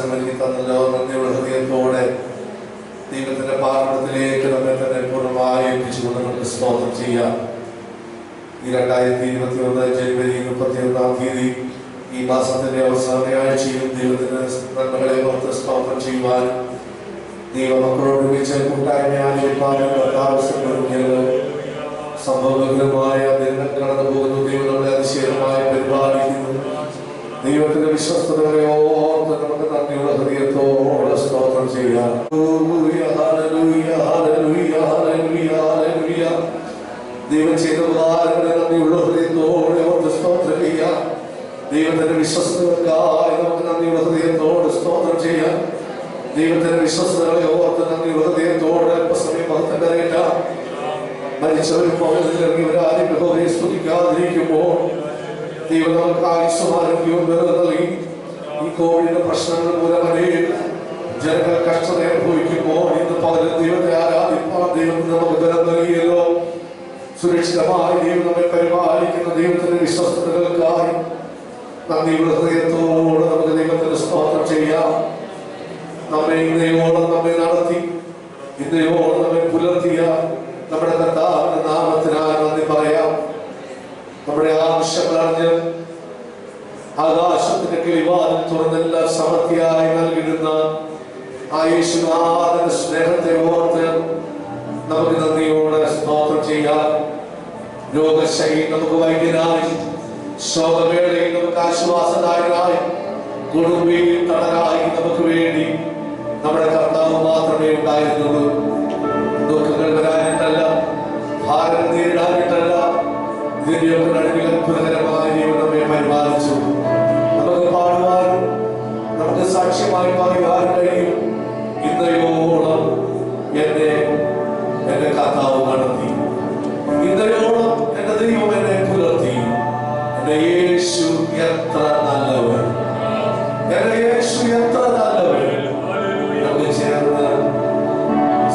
അവസരം എനിക്ക് തന്നല്ലോ. നന്ദിയുള്ള ഹൃദയത്തോടെ ദൈവത്തിന്റെ പാർപ്പിടത്തിലേക്ക് നമ്മെ തന്നെ പൂർണ്ണമായി എത്തിച്ചുകൊണ്ട് നമുക്ക് സ്തോത്രം ചെയ്യാം. ഈ 2021 ജനുവരി 31-ാം തീയതി ഈ മാസത്തിന്റെ അവസാന ആഴ്ചയിൽ ദൈവത്തിന്റെ നന്മകളെ ഓർത്ത് സ്തോത്രം ചെയ്യുവാൻ ദൈവമക്കളോട് വിളിച്ച കൂട്ടായ്മയായി സംഭവബഹുലമായ ദിനങ്ങൾ കടന്നു പോകുന്നു. ദൈവം നമ്മളെ അതിശയമായി പരിപാലിക്കുന്നു. ദൈവത്തിന്റെ വിശ്വസ്തതകളെ ഓർത്ത് നമുക്ക് നന്ദിയുള്ള ഹൃദയത്തോടെ സ്തോത്രം ചെയ്യാം. ദൈവം ചെയ്ത ഉപകാരങ്ങളെ നന്ദിയുള്ള ഹൃദയത്തോടെ ഓർത്ത് സ്തോത്രം ചെയ്യാം. ദൈവത്തിന്റെ വിശ്വസ്തതകൾക്കായി നമുക്ക് നന്ദിയുള്ള ഹൃദയത്തോട് സ്തോത്രം ചെയ്യാം. ദൈവത്തിന്റെ വിശ്വസ്തതകളെ ഓർത്ത് നന്ദിയുള്ള ഹൃദയത്തോടെ അല്പസമയം മഹത്വം കരയറ്റാം. മരിച്ചവരും പൗരനിറങ്ങിയവരാരും യഹോവയെ സ്തുതിക്കാതിരിക്കുമ്പോൾ ദൈവം നമുക്ക് ആയുസ്സും ആരോഗ്യവും നൽകി. ഈ കോവിഡിന്റെ പ്രശ്നങ്ങൾ മൂലം അനേകം ജനങ്ങൾ കഷ്ടത അനുഭവിക്കുമ്പോൾ ഇന്ന് പകരം ദൈവത്തെ ആരാധിപ്പാൻ ദൈവത്തിന് നമുക്ക് ബലം നൽകിയല്ലോ. സുരക്ഷിതമായി ദൈവം നമ്മെ പരിപാലിക്കുന്ന ദൈവത്തിന്റെ വിശ്വസ്തതകൾക്കായി നന്ദിയുള്ള ഹൃദയത്തോടെ നമുക്ക് ദൈവത്തിന് സ്തോത്രം ചെയ്യാം. നമ്മെ ഇന്നയോളം നമ്മെ നടത്തി, ഇന്നയോളം നമ്മെ പുലർത്തിയ നമ്മുടെ കർത്താവിന്റെ നാമത്തിനായി നന്ദി പറയാം. നമ്മുടെ ആവശ്യങ്ങൾ അറിഞ്ഞ് ആകാശത്തിന്റെ കിളിവാതിൽ തുറന്നെല്ലാം സമൃദ്ധിയായി നൽകിടുന്ന ആ യേശുനാഥന്റെ സ്നേഹത്തെ ഓർത്ത് നമുക്ക് നന്ദിയോടെ സ്തോത്രം ചെയ്യാം. രോഗശൈലി നമുക്ക് വൈദ്യനായി, ശോകവേളയിൽ നമുക്ക് ആശ്വാസദായകനായി, കൊടുമ്പിയിൽ തണലായി നമുക്ക് വേണ്ടി നമ്മുടെ കർത്താവ് മാത്രമേ ഉണ്ടായിരുന്നുള്ളൂ. ദുഃഖങ്ങൾ വരാനിട്ടല്ല, ഭാരം നേരിടാനിട്ടല്ല, ഇതിന്റെയൊക്കെ നടുവിൽ അത്ഭുതകരമായ ദൈവം നമ്മെ പരിപാലിച്ചു. നമുക്ക് പാടുവാനും നമുക്ക് സാക്ഷ്യമായി പറയുവാനും കഴിയും. ഇന്നയോളം എന്റെ കർത്താവ് നടത്തി, ഇന്നയോളം എന്റെ ദൈവം എന്നെ പുലർത്തി. എന്റെ യേശു എത്ര നല്ലവൻ, എന്റെ യേശു എത്ര നല്ലവൻ. നമുക്ക് ചേർന്ന്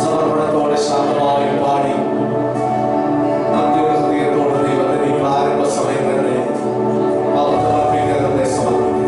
സമർപ്പണത്തോടെ ശാന്തമായി പാടി നന്ദിയുള്ള ഹൃദയത്തോടെ ദൈവത്തിന്റെ ഈ പ്രാരംഭ സമയം തന്നെ സമർപ്പിക്കുന്നതിനെ സമർപ്പിക്കും.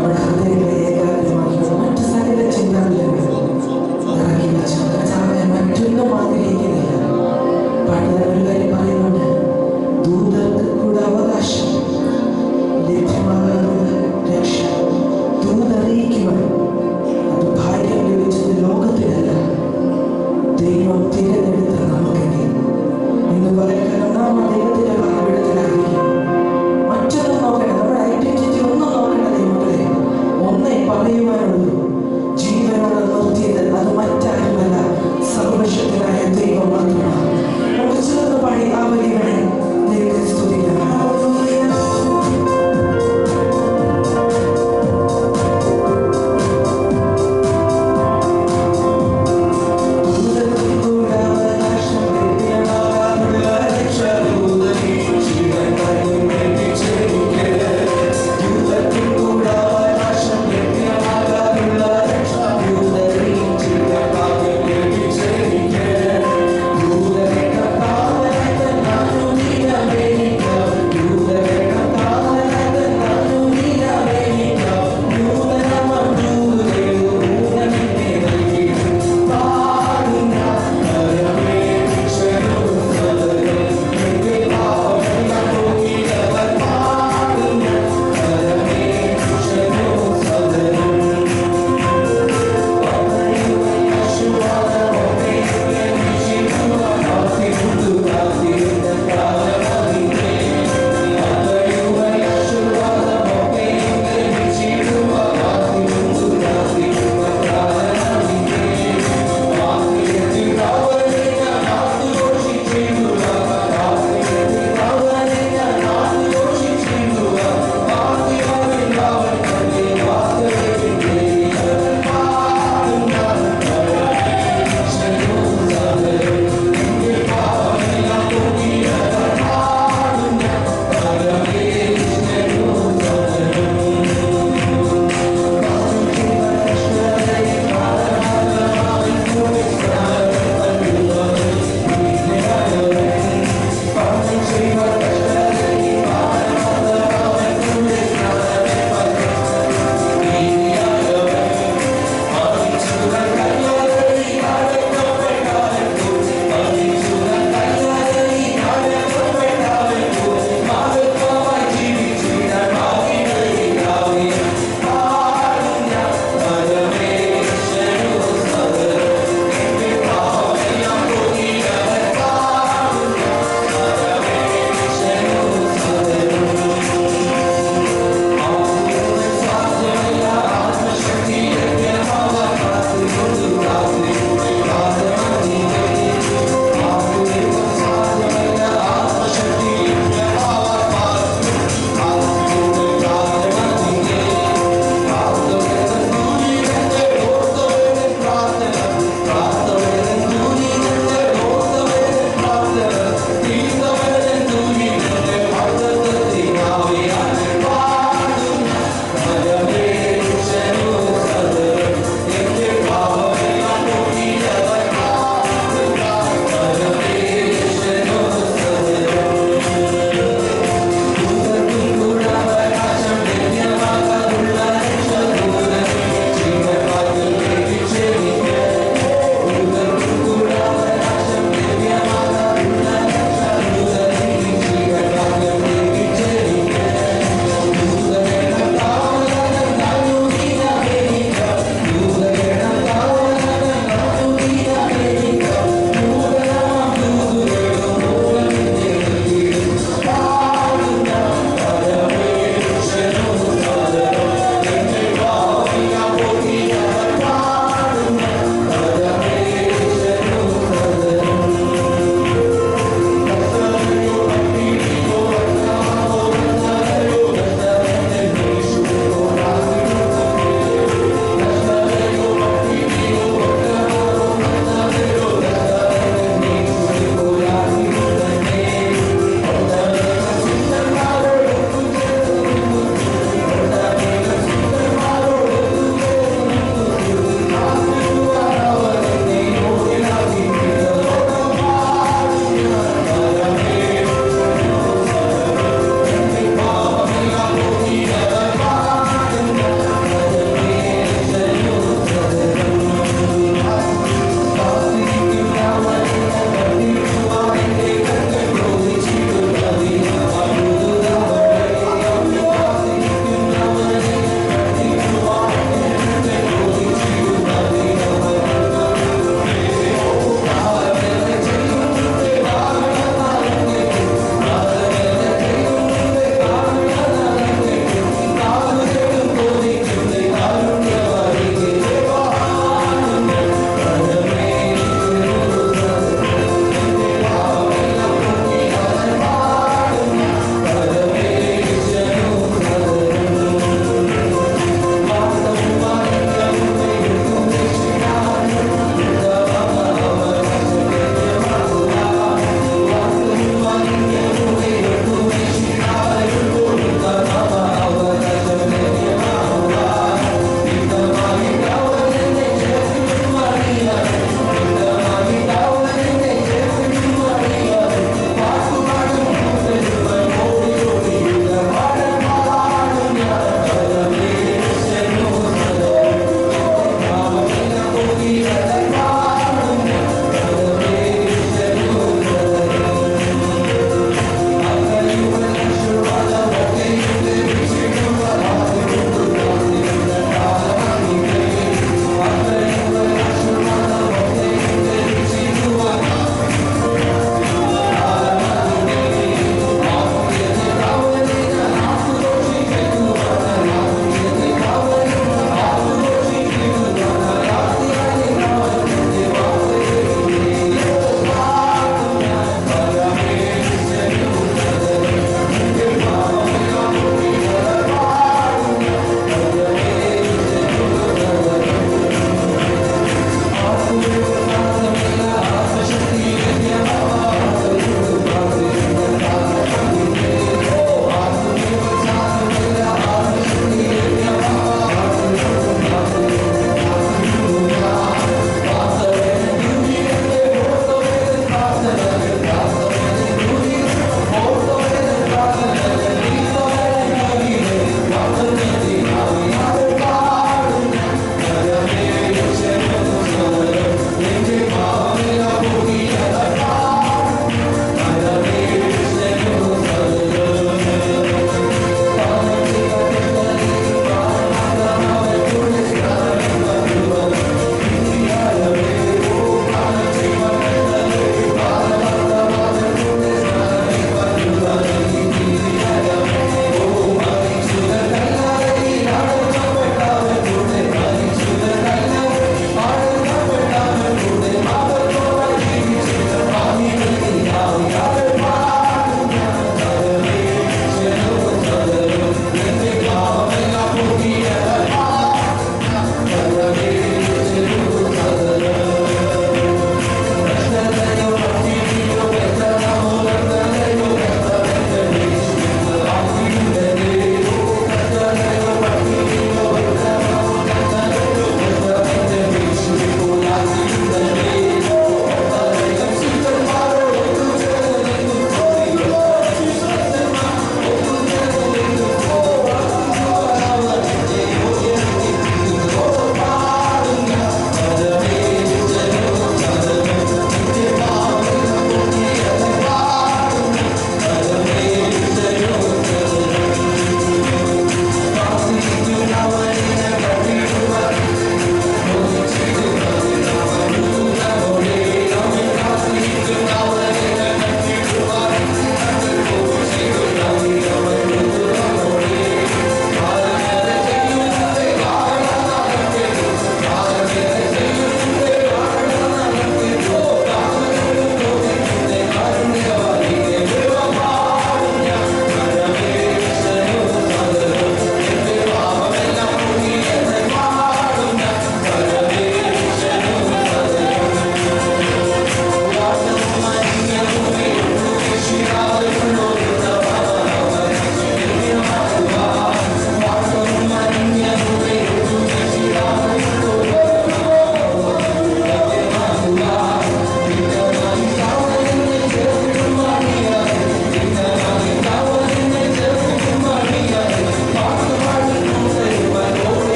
നമ്മുടെ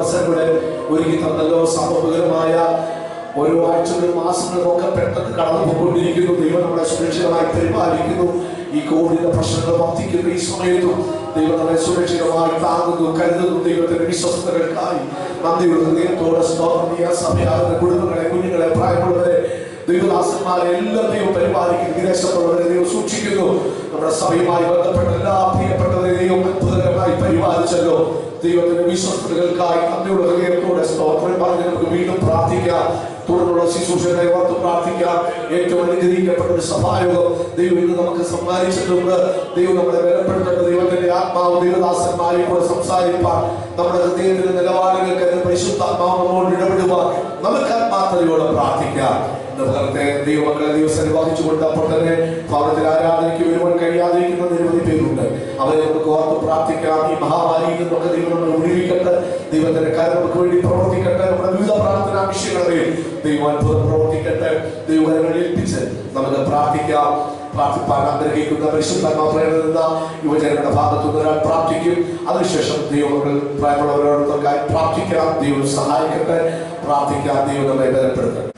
അവസരങ്ങളെ ഒരുക്കി തന്നല്ലോ. സമൂഹപരമായ ഓരോ ആഴ്ചകളും മാസങ്ങളും ഒക്കെ പെട്ടെന്ന് കടന്നു പോയിക്കൊണ്ടിരിക്കുന്നു. ദൈവം നമ്മളെ സുരക്ഷിതമായി പരിപാലിക്കുന്നു. ഈ കോവിഡിന്റെ പ്രശ്നങ്ങൾ വർദ്ധിക്കുന്ന ഈ സമയത്തും ദൈവം നമ്മളെ സുരക്ഷിതമായി താങ്ങുന്നു, കരുതുന്നു. ദൈവത്തിന്റെ വിശ്വസ്തകൾക്കായി നന്ദിയുള്ള ഹൃദയത്തോടെ സ്തോത്രം ചെയ്യാൻ. സഭയാകുന്ന കുടുംബങ്ങളെ, കുഞ്ഞുങ്ങളെ, പ്രായമുള്ളവരെ, ദൈവദാസന്മാരെ എല്ലാം ദൈവം പരിപാലിക്കുന്നു. വിദേശത്തുള്ളവരെ ദൈവം സൂക്ഷിക്കുന്നു. നമ്മുടെ സഭയുമായി ബന്ധപ്പെട്ട എല്ലാ പ്രിയപ്പെട്ടവരെ ദൈവം അത്ഭുതകരമായി പരിപാലിച്ചല്ലോ. ദൈവത്തിന്റെ വിശ്വസ്തകൾക്കായി നന്ദിയുള്ള ഹൃദയത്തോടെ സ്തോത്രം പറഞ്ഞ് നമുക്ക് വീണ്ടും പ്രാർത്ഥിക്കാം. തുടർന്നുള്ള ശുശ്രൂഷകളെ ഓർത്ത് പ്രാർത്ഥിക്കാം. ഏറ്റവും അനുഗ്രഹിക്കപ്പെട്ട ഒരു സഭായോഗം ദൈവം ഇന്ന് നമുക്ക് സമ്മാനിച്ചിട്ടുണ്ട്. ദൈവം നമ്മളെ ബലപ്പെടുത്തേണ്ട ദൈവത്തിന്റെ ആത്മാവ് ദൈവദാസന്മാരെ കൂടെ സംസാരിപ്പാൻ, നമ്മുടെ ഹൃദയത്തിന്റെ നിലവാരങ്ങൾക്ക് പരിശുദ്ധാത്മാവ് നമ്മോട് ഇടപെടുവാൻ നമുക്ക് ആത്മാർത്ഥതയോടെ പ്രാർത്ഥിക്കാം. ഇന്നത്തെ ദൈവമക്കളെ ദിവസം നിർവഹിച്ചുകൊണ്ട് അപ്പോൾ തന്നെ ഭവനത്തിൽ ആരാധനയ്ക്ക് വരുവാൻ കഴിയാതിരിക്കുന്ന നിരവധി പേരുണ്ട്. അവരെ നമുക്ക് ഓർത്ത് പ്രാർത്ഥിക്കാം. ഈ മഹാമാരിയിൽ നിന്നൊക്കെ ദൈവം നമ്മൾ ഒഴിവിക്കട്ടെ. ദൈവത്തിന്റെ കാര്യം നമുക്ക് വേണ്ടി പ്രവർത്തിക്കട്ടെ. നമ്മുടെ വിവിധ പ്രാർത്ഥനാ വിഷയങ്ങളെ ദൈവം അത്ഭുതം പ്രവർത്തിക്കട്ടെ. ദൈവകരങ്ങളിൽ ഏൽപ്പിച്ച് നമുക്ക് പ്രാർത്ഥിക്കാം. പ്രാർത്ഥിപ്പാൻ ആഗ്രഹിക്കുന്ന പരിശുദ്ധാത്മാപ്രേരണ യുവജനങ്ങളുടെ ഭാഗത്തുനിന്ന് ഒരാൾ പ്രാർത്ഥിക്കും. അതിനുശേഷം ദൈവങ്ങൾ പ്രായമുള്ളവരോടൊക്കെ പ്രാർത്ഥിക്കാം. ദൈവം സഹായിക്കട്ടെ. പ്രാർത്ഥിക്കാം. ദൈവം നമ്മെ ബലപ്പെടുത്തട്ടെ.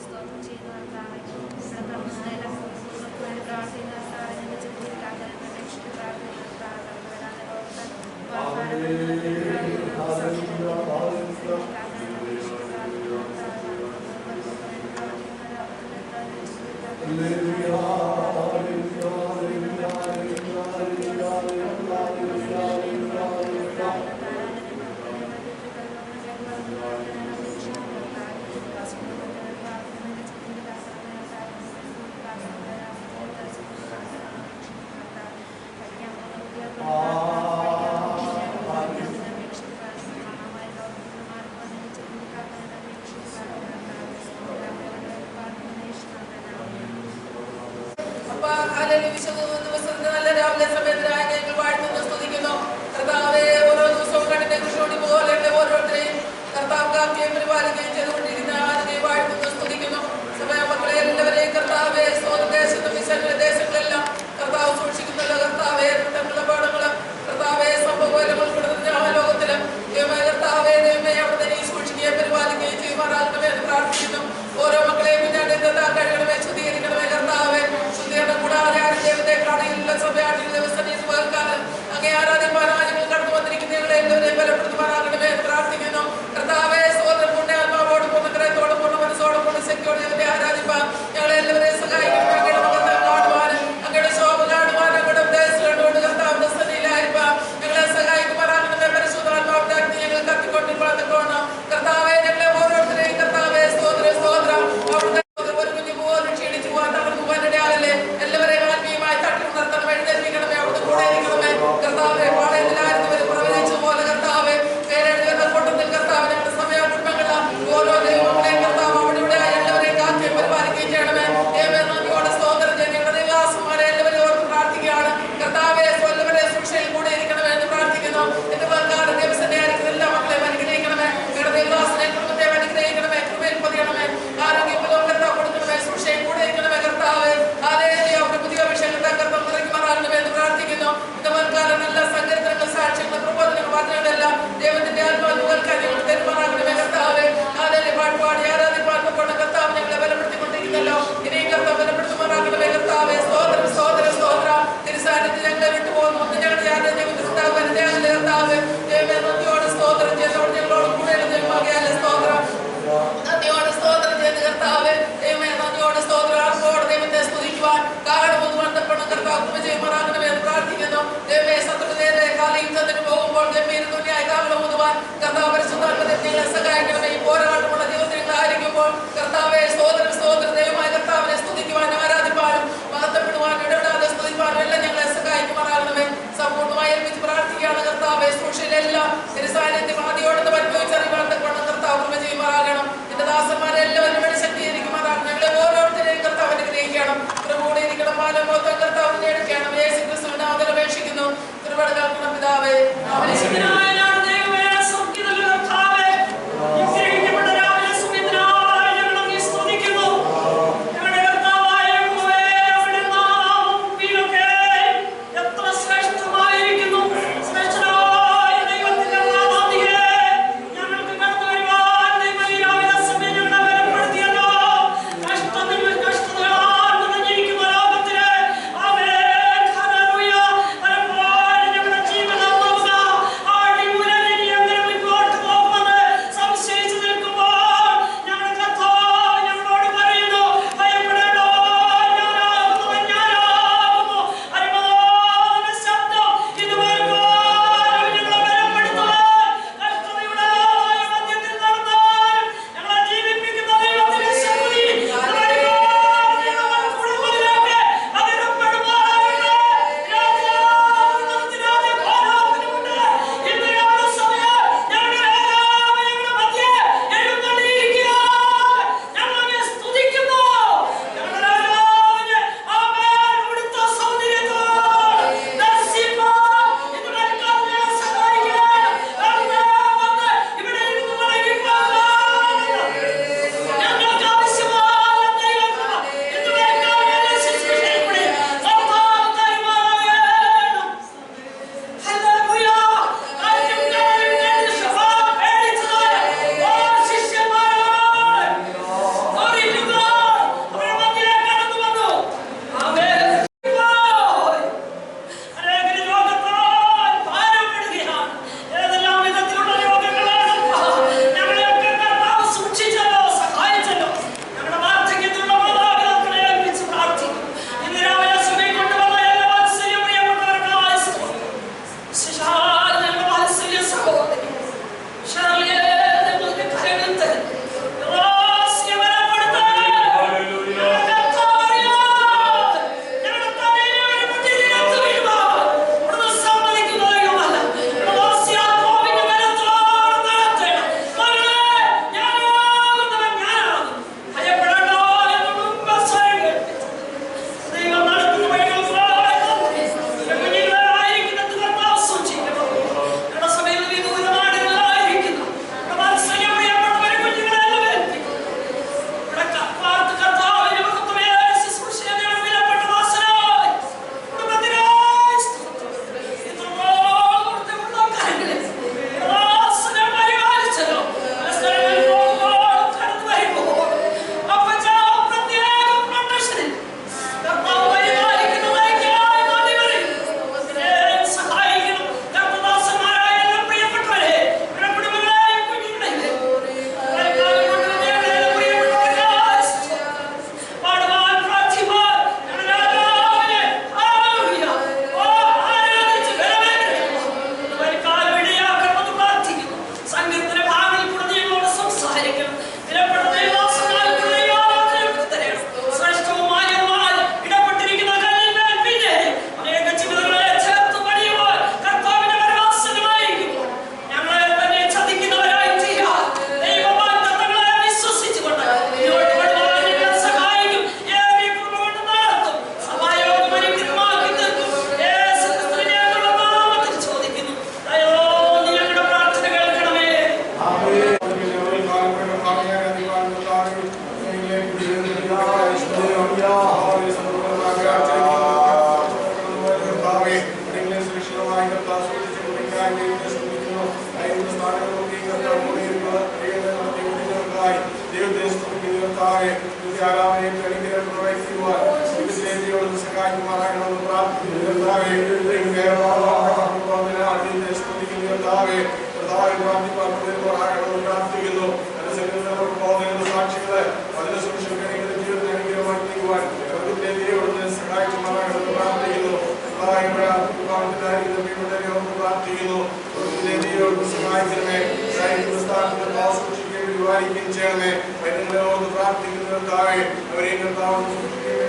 പരിപാലിക്കുകയും ചെയ്യണമേ. പൈതങ്ങളോട് പ്രാർത്ഥിക്കുന്ന കർത്താവേ, അവരെ കർത്താവ്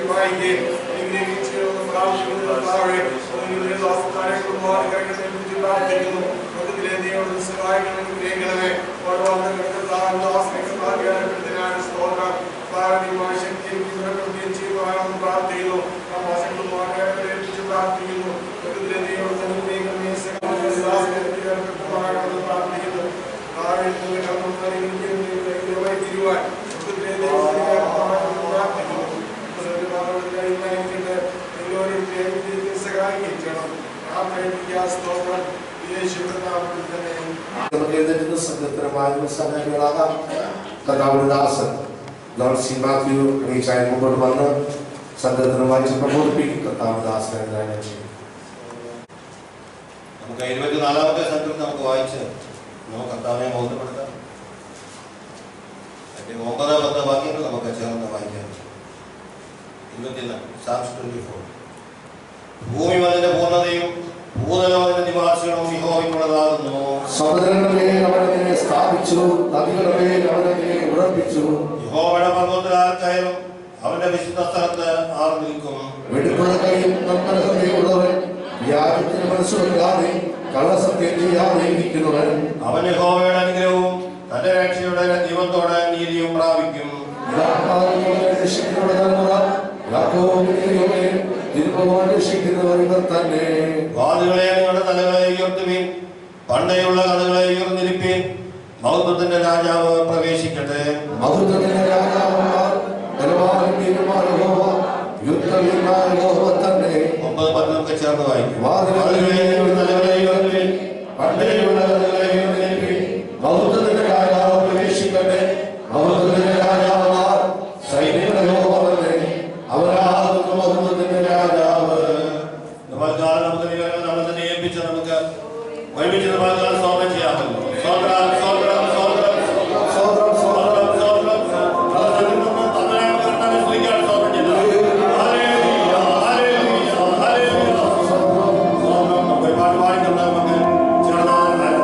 വായിക്കുകയും അനുഗ്രഹിക്കുകയും ചെയ്യുന്ന പ്രാവശ്യങ്ങൾ കർത്താവേ, പ്രാർത്ഥിക്കുന്നു. ലോകത്തിലെ ദൈവം സഹായിക്കണം, അനുഗ്രഹിക്കണമേ. ശക്തി ചെയ്യുവാനും പ്രാർത്ഥിക്കുന്നു. പ്രാർത്ഥിക്കുന്നു. ലോകത്തിലെ ദൈവം പ്രാർത്ഥിക്കുന്നു. തിരുവാൻ സഹായിക്കുകയും ചെയ്യണം. സംഘത്തിനുമാകാം. കർത്താവിന്റെ ദാസൻ ലോർഡ് സി മാത്യു റീച്ചായി മുമ്പോട്ട് വന്ന് സംഘത്തിന് വായിച്ച് പ്രബോധിപ്പിക്കും. കർത്താവിന്റെ ദാസനെ ചെയ്യും. നമുക്ക് 24-ാമത്തെ സംഘം നമുക്ക് വായിച്ച് നമുക്ക് കർത്താവിനെ ബോധപ്പെടുത്താം. 9-10 വാക്യങ്ങൾ നമുക്ക് ചേർന്ന് വായിക്കാം. 24 ഭൂമി അതിന്റെ പൂർണ്ണതയും ഭൂതലം അതിന്റെ നിവാസികളും യഹോവയ്ക്കുള്ളതാകുന്നു. സമുദ്രങ്ങളുടെ മേൽ അവനെ സ്ഥാപിച്ചു, നദികളുടെ മേൽ അവനെ ഉറപ്പിച്ചു. യഹോവയുടെ പർവ്വതത്തിൽ ആർ കയറും, അവന്റെ വിശുദ്ധ സ്ഥലത്ത് ആർ നിൽക്കും. വെടുപ്പുള്ള കൈയും നന്മനഹൃദയമുള്ളവൻ, വ്യാജത്തിന് മനസ്സുവെക്കാതെ കള്ളസത്യം ചെയ്യാതെ ഇരിക്കുന്നവൻ. അവൻ യഹോവയുടെ അനുഗ്രഹവും തന്റെ രക്ഷയുടെ ദൈവത്തോടെ നീതിയും പ്രാപിക്കും. വാതിലുകളെ നിങ്ങളുടെ തലകളെ ഉയർത്തുവീൻ, പണ്ടയുള്ള കഥകളെ ഉയർന്നിരിപ്പീൻ. മഹത്വത്തിന്റെ രാജാവ് പ്രവേശിക്കട്ടെ. മഹത്വത്തിന്റെ രാജാവ് തന്നെ. 9-10 ചേർന്ന് വായിക്കും. വാതിലുകളെ തലകളെ ഉയർത്തുവീൻ, പണ്ടയുള്ള കഥകളെ ഉയർന്നിരിപ്പീൻ. മഹത്വത്തിന്റെ രാജാവ് പ്രവേശിക്കട്ടെ. മഹത്വത്തിന്റെ രാജാവ് സൈന്യങ്ങളുടെ യഹോവ തന്നെ. അവരാകുന്നു മഹത്വത്തിന്റെ രാജാവ്. നമ്മൾ തന്നെ ഏൽപ്പിച്ച് നമുക്ക് ഒരുമിച്ച് സ്തോത്രം ചെയ്യാമല്ലോ. സ്തോത്രം സ്തോത്രം സ്തോത്രം സ്തോത്രം സ്തോത്രം സ്തോത്രം പാട്ട് പാടിക്കൊണ്ട് നമുക്ക് ചേർന്നാൽ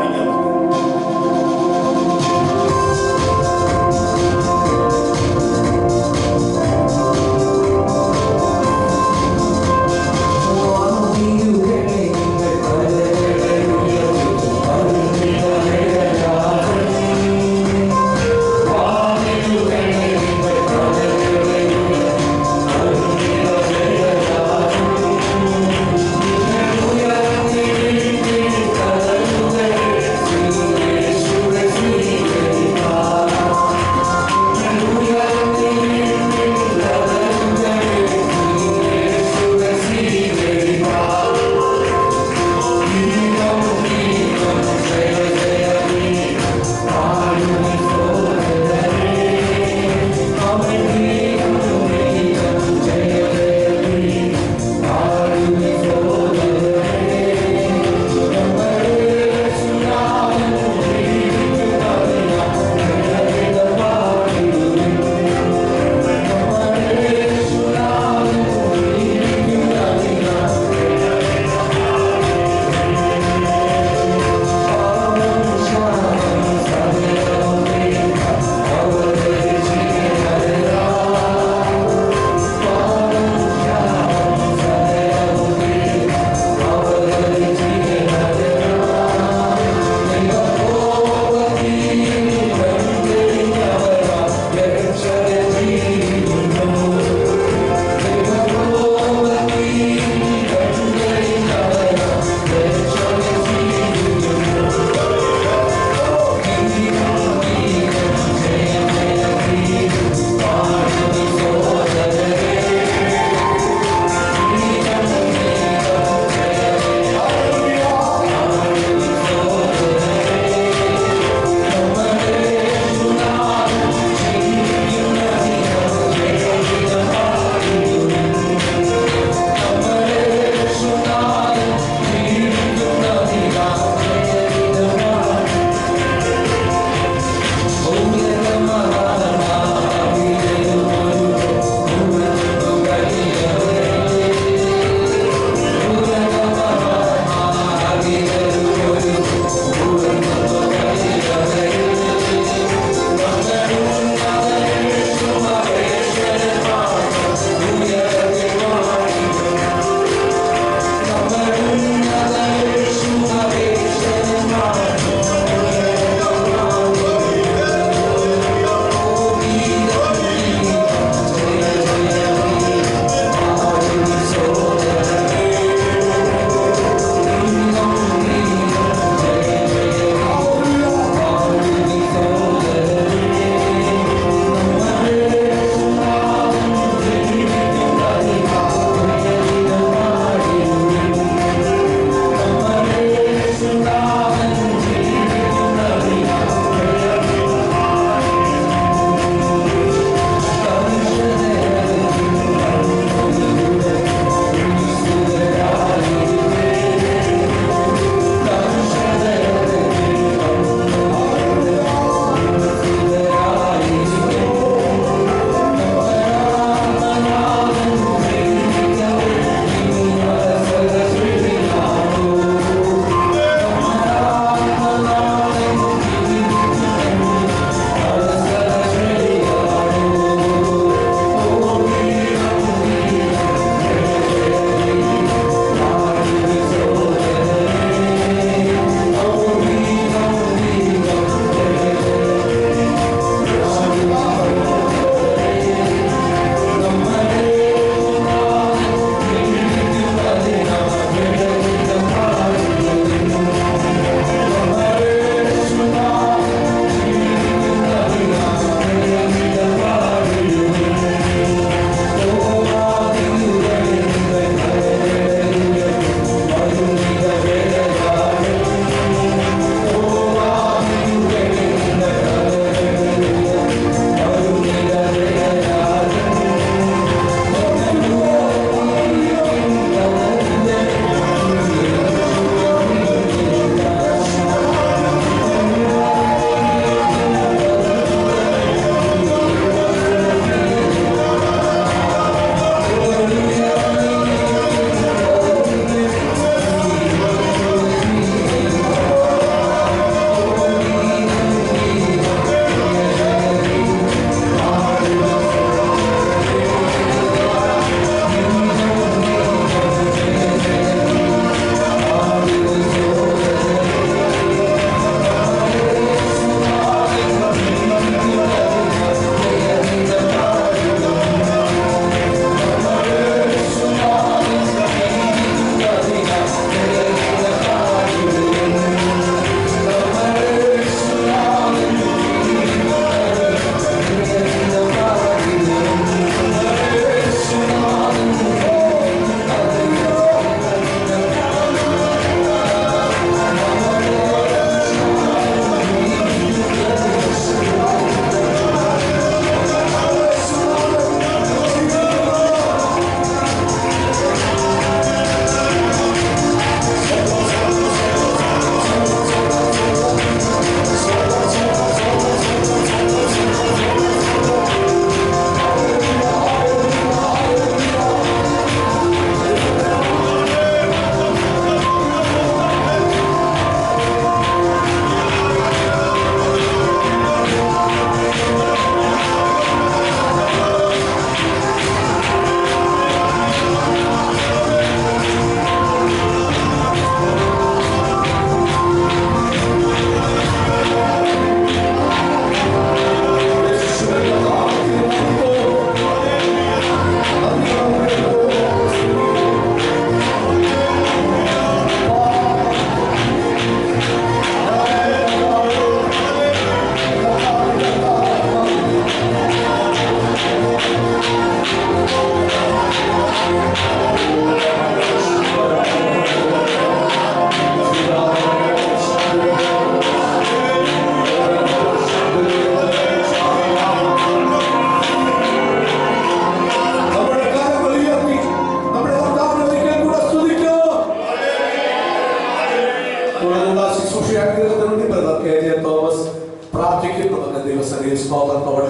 ദിവസത്തിൽ സ്തോത്രത്തോടെ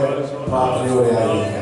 പ്രാർത്ഥനയോടെ ആയിരിക്കാം.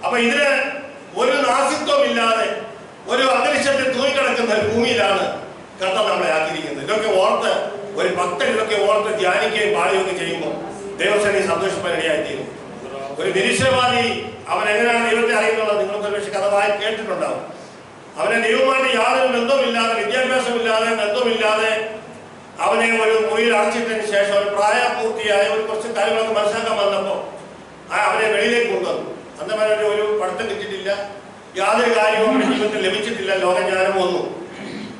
അപ്പൊ ഇതിന് ഒരു നാസിത്വമില്ലാതെ ഒരു അന്തരീക്ഷത്തിൽ തൂങ്ങിക്കിടക്കുന്ന ഒരു ഭൂമിയിലാണ് കർത്താവ് നമ്മളെ ആക്കിയിരിക്കുന്നത്. ഇതൊക്കെ ഓർത്ത് ഒരു ഭക്തൻ ഇതൊക്കെ ഓർത്ത് ധ്യാനിക്കുകയും പാടുകയൊക്കെ ചെയ്യുമ്പോൾ ദൈവസേനയെ സന്തോഷിപ്പാനിടയായിത്തീരും. ഒരു നിരീശ്വരവാദി അവൻ എങ്ങനെയാണ് ദൈവത്തെ അറിയുന്നത് നിങ്ങൾക്ക് ഒരുപക്ഷെ കഥമായി കേട്ടിട്ടുണ്ടാവും. അവനെ ദൈവമായിട്ട് യാതൊരു ബന്ധവുമില്ലാതെ, വിദ്യാഭ്യാസമില്ലാതെ, ബന്ധവുമില്ലാതെ അവനെ ഒരു മുറിയിൽ അടച്ചിട്ടതിന് ശേഷം ഒരു പ്രായപൂർത്തിയായ ഒരു കുറച്ച് കാര്യങ്ങളൊക്കെ മനസ്സിലാക്കാൻ വന്നപ്പോൾ അവനെ വെളിയിലേക്ക് കൊണ്ടുവന്നു. അന്ന് ഒരു പഠിത്തം കിട്ടിയിട്ടില്ല, യാതൊരു കാര്യവും അവരുടെ ജീവിതത്തിൽ ലഭിച്ചിട്ടില്ല, ലോകജ്ഞാനം ഒന്നും,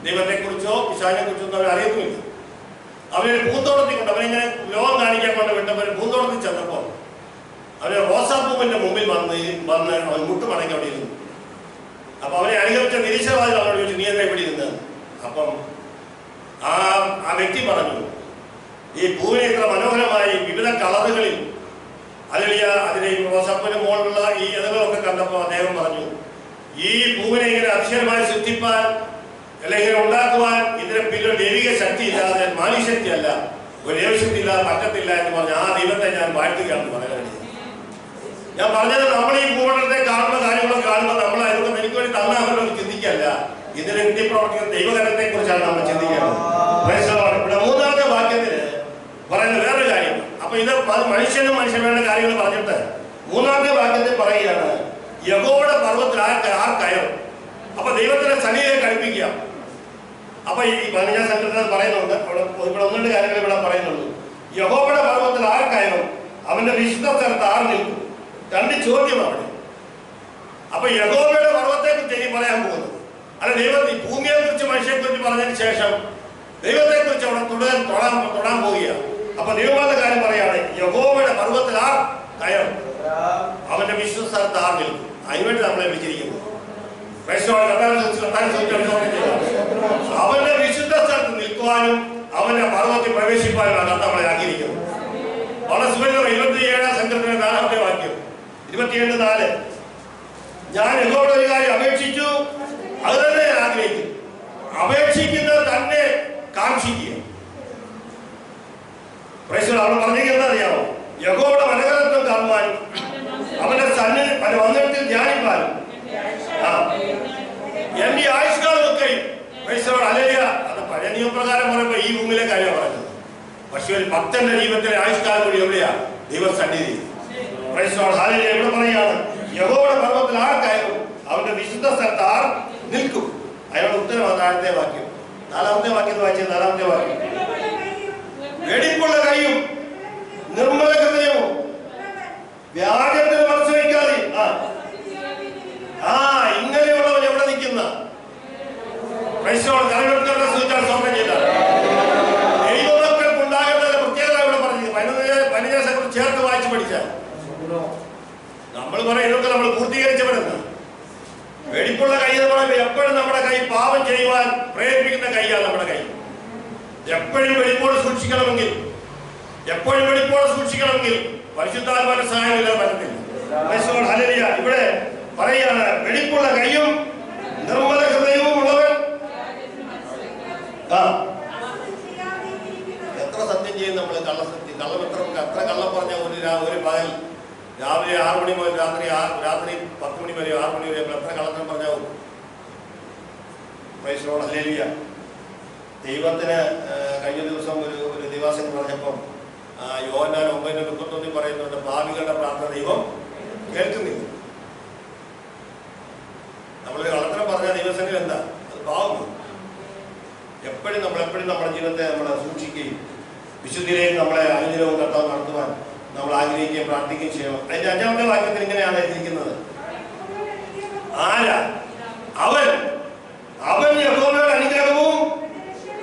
ദൈവത്തെക്കുറിച്ചോ പിശാചിനെ കുറിച്ചോ ഒന്നും അവർ അറിയുന്നുമില്ല. അവനൊരു പൂന്തോട്ടത്തിൽ കൊണ്ട് അവനിങ്ങനെ ലോകം കാണിക്കാൻ കൊണ്ട് വിട്ടപ്പോൾ പൂന്തോട്ടത്തിൽ ചെന്നപ്പോൾ അവന് റോസാപ്പൂവിന്റെ മുമ്പിൽ വന്ന് അവൻ മുട്ടുമടങ്ങി അവിടെ ഇരുന്നു. അപ്പൊ അവനെ അനുഗമിച്ച നിരീശ്വരവാദികൾ അവനോട് ചോദിച്ചു, നീ എന്താ ഇവിടെ ഇരുന്ന്? അപ്പം ആ വ്യക്തി പറഞ്ഞു, ഈ പൂവിനെ ഇത്ര മനോഹരമായി വിവിധ കളറുകളിൽ അതിനെ റോസാപ്പൂവിന്റെ മുകളിലുള്ള ഈ ഇതകളൊക്കെ കണ്ടപ്പോൾ അദ്ദേഹം പറഞ്ഞു, ഈ പൂവിനെ ഇങ്ങനെ അക്ഷരമായി സൃഷ്ടിപ്പാൻ അല്ലെങ്കിൽ ഇങ്ങനെ ഉണ്ടാക്കുവാൻ ഇതിനെ പിന്നീട് ദൈവിക ശക്തി ഇല്ലാതെ, മാനുശക്തി അല്ല, ഒരു ദൈവശക്തി ഇല്ലാതെ പറ്റത്തില്ല എന്ന് പറഞ്ഞ് ആ ദൈവത്തെ ഞാൻ വാഴ്ത്തുകയാണെന്ന് പറയാനാണ് ഞാൻ പറഞ്ഞത്. നമ്മൾ ഈ ഭൂമണ്ഡലത്തെ കാണുന്ന കാര്യങ്ങളൊക്കെ കാണുമ്പോൾ നമ്മൾ അതിനൊക്കെ എനിക്ക് വേണ്ടി തന്നാമല്ലോ ചിന്തിക്കല്ല, ഇതിന് പ്രവർത്തിക്കുന്ന ദൈവകരത്തെ കുറിച്ചാണ് നമ്മൾ ചിന്തിക്കേണ്ടത്. ഇവിടെ മൂന്നാമത്തെ വാക്യത്തിന് പറയുന്ന വേറൊരു കാര്യം. അപ്പൊ ഇത് മനുഷ്യനുമായ കാര്യങ്ങൾ പറഞ്ഞിട്ട് മൂന്നാമത്തെ വാക്യത്തിൽ പറയുകയാണ്, യഹോവയുടെ പർവ്വത്തിൽ ആർ കയറും. അപ്പൊ ദൈവത്തിന്റെ സന്നിധിയിലേക്ക് അടുപ്പിക്കുക. അപ്പൊ ഈ 15 സംഘത്തിൽ പറയുന്നുണ്ട്, ഇവിടെ ഒന്നുണ്ട് കാര്യങ്ങൾ ഇവിടെ പറയുന്നുള്ളൂ. യഹോവയുടെ പർവ്വത്തിൽ ആർ കയറും, അവന്റെ വിശുദ്ധ സ്ഥലത്ത് ആർ നിൽക്കും. രണ്ട് ചോദ്യം അവിടെ. അപ്പൊ യഹോവയുടെ പർവ്വത്തെ കുറിച്ച് ഇനി പറയാൻ പോകുന്നത് അല്ല, ഭൂമിയെ കുറിച്ച് മനുഷ്യനെ കുറിച്ച് പറഞ്ഞതിന് ശേഷം ദൈവത്തെ കുറിച്ച് അവിടെ തൊടാൻ പോവുകയാണ്. അപ്പൊ ദൈവമാരുടെ കാര്യം പറയാണ്, യഹോവയുടെ പർവ്വത്തിൽ ആർ കയറും, അവന്റെ വിശുദ്ധ സ്ഥലത്ത് ആർ നിൽക്കും. അതിനുവേണ്ടി നമ്മളെ വിളിച്ചിരിക്കുന്നു. അവന്റെ വിശുദ്ധ സ്ഥലത്ത് നിൽക്കുവാനും അവന്റെ പർവ്വത്തിൽ പ്രവേശിപ്പാനുമാണ് നമ്മളെ ആക്കിയിരിക്കുന്നത്. വളരെ സുഖം. 27 സംഘത്തിന്റെ 4ാമത്തെ വാക്യം 27:4. ഞാൻ യഹോവയോട് ഒരു കാര്യം അപേക്ഷിച്ചു, അത് തന്നെ ഞാൻ ആഗ്രഹിക്കും. അപേക്ഷിക്കുന്നത് തന്നെ കാക്ഷിക്കുക. അവിടെ പറഞ്ഞിരിക്കുന്നത് അറിയാമോ? യഹോവയുടെ മനോഹരത്വം കാണുവാനും അവന്റെ വന്നിടത്തിൽ ധ്യാനിപ്പാനും എന്റെ ആയുഷ്കാലമൊക്കെയും അലലിയ. അത് പഴയ നിയമപ്രകാരം പറയുമ്പോ ഈ ഭൂമിയിലെ കാര്യമാണ് പറയുന്നത്. പക്ഷെ ഒരു ഭക്തന്റെ ജീവിതത്തിലെ ആയുഷ്കാലം കൂടി എവിടെയാ? ദൈവസന്നിധി. ഇവിടെ പറയാണ്, യഹോവയുടെ പർവ്വത്തിൽ ആർ കയറും, അവന്റെ വിശുദ്ധ സ്ഥലത്ത് ആർ നിൽക്കും. അയാളുടെ ഉത്തരവാണ് താഴത്തെ വാക്യം. 4ാമത്തെ വാക്യം വായിച്ചത്. 4ാമത്തെ വാക്യം, വെടിപ്പുള്ള കൈയും നിർമ്മല ഹൃദയവും വ്യാജത്തിന് മനസ്സ് വയ്ക്കാതെ. ഇങ്ങനെയുള്ളവൻ എവിടെ നിൽക്കുന്ന കരകെടുത്തവരുടെ സൂചിച്ചാണ് സ്വപ്നം ചെയ്തത്. ദൈവമക്കൾക്ക് ഉണ്ടാകേണ്ട പ്രത്യേകത ഇവിടെ പറഞ്ഞത് 15 ചേർത്ത് വായിച്ചു പഠിച്ചാൽ നമ്മൾ പറയും ഇതൊക്കെ നമ്മൾ പൂർത്തീകരിച്ചവരെന്ന. വെടിപ്പുള്ള കൈ എന്ന് പറയുമ്പോൾ എപ്പോഴും നമ്മുടെ കൈ പാപം ചെയ്യുവാൻ പ്രേരിപ്പിക്കുന്ന കൈയാണ് നമ്മുടെ കൈ. എപ്പോഴും വെടിപ്പോടെ സൂക്ഷിക്കണമെങ്കിൽ പരിശുദ്ധാത്മാവിന്റെ സഹായം ഇല്ലാതെ പറ്റത്തില്ല. ഇവിടെ പറയാണ്, വെടിപ്പുള്ള കൈയും നിർമ്മല ഹൃദയവും ഉള്ളവൻ. എത്ര സത്യം ചെയ്യും നമ്മൾ? കള്ളസത്യം. കള്ളം എത്ര കള്ളം പറഞ്ഞ ഒരു പകൽ രാവിലെ 6 മണി മുതൽ രാത്രി 10 മണി വരെ 6 മണി വരെ എത്ര കള്ളത്തരം പറഞ്ഞാവും? ദൈവത്തിന് കഴിഞ്ഞ ദിവസം ഒരു ദിവാസം പറഞ്ഞപ്പം യോഹന്നാൻ 9:31 പറയുന്നുണ്ട്, പാപികളുടെ പ്രാർത്ഥന ദൈവം കേൾക്കുന്നില്ല. നമ്മളൊരു കള്ളത്തരം പറഞ്ഞ ദിവസങ്ങളിൽ എന്താ? അത് പാവമാണ്. എപ്പോഴും നമ്മുടെ ജീവിതത്തെ നമ്മൾ സൂക്ഷിക്കുകയും വിശുദ്ധിയിലേക്ക് നമ്മളെ അനുദിനവും കർത്താവ് നടത്തുവാൻ നമ്മൾ ആഗ്രഹിക്കുകയും പ്രാർത്ഥിക്കുകയും ചെയ്യണം. അതിന്റെ 5ാമത്തെ വാക്യത്തിൽ ഇങ്ങനെയാണ് എഴുതിയിരിക്കുന്നത്, ആരാ അവൻ യഹോവയുടെ അനുഗ്രഹവും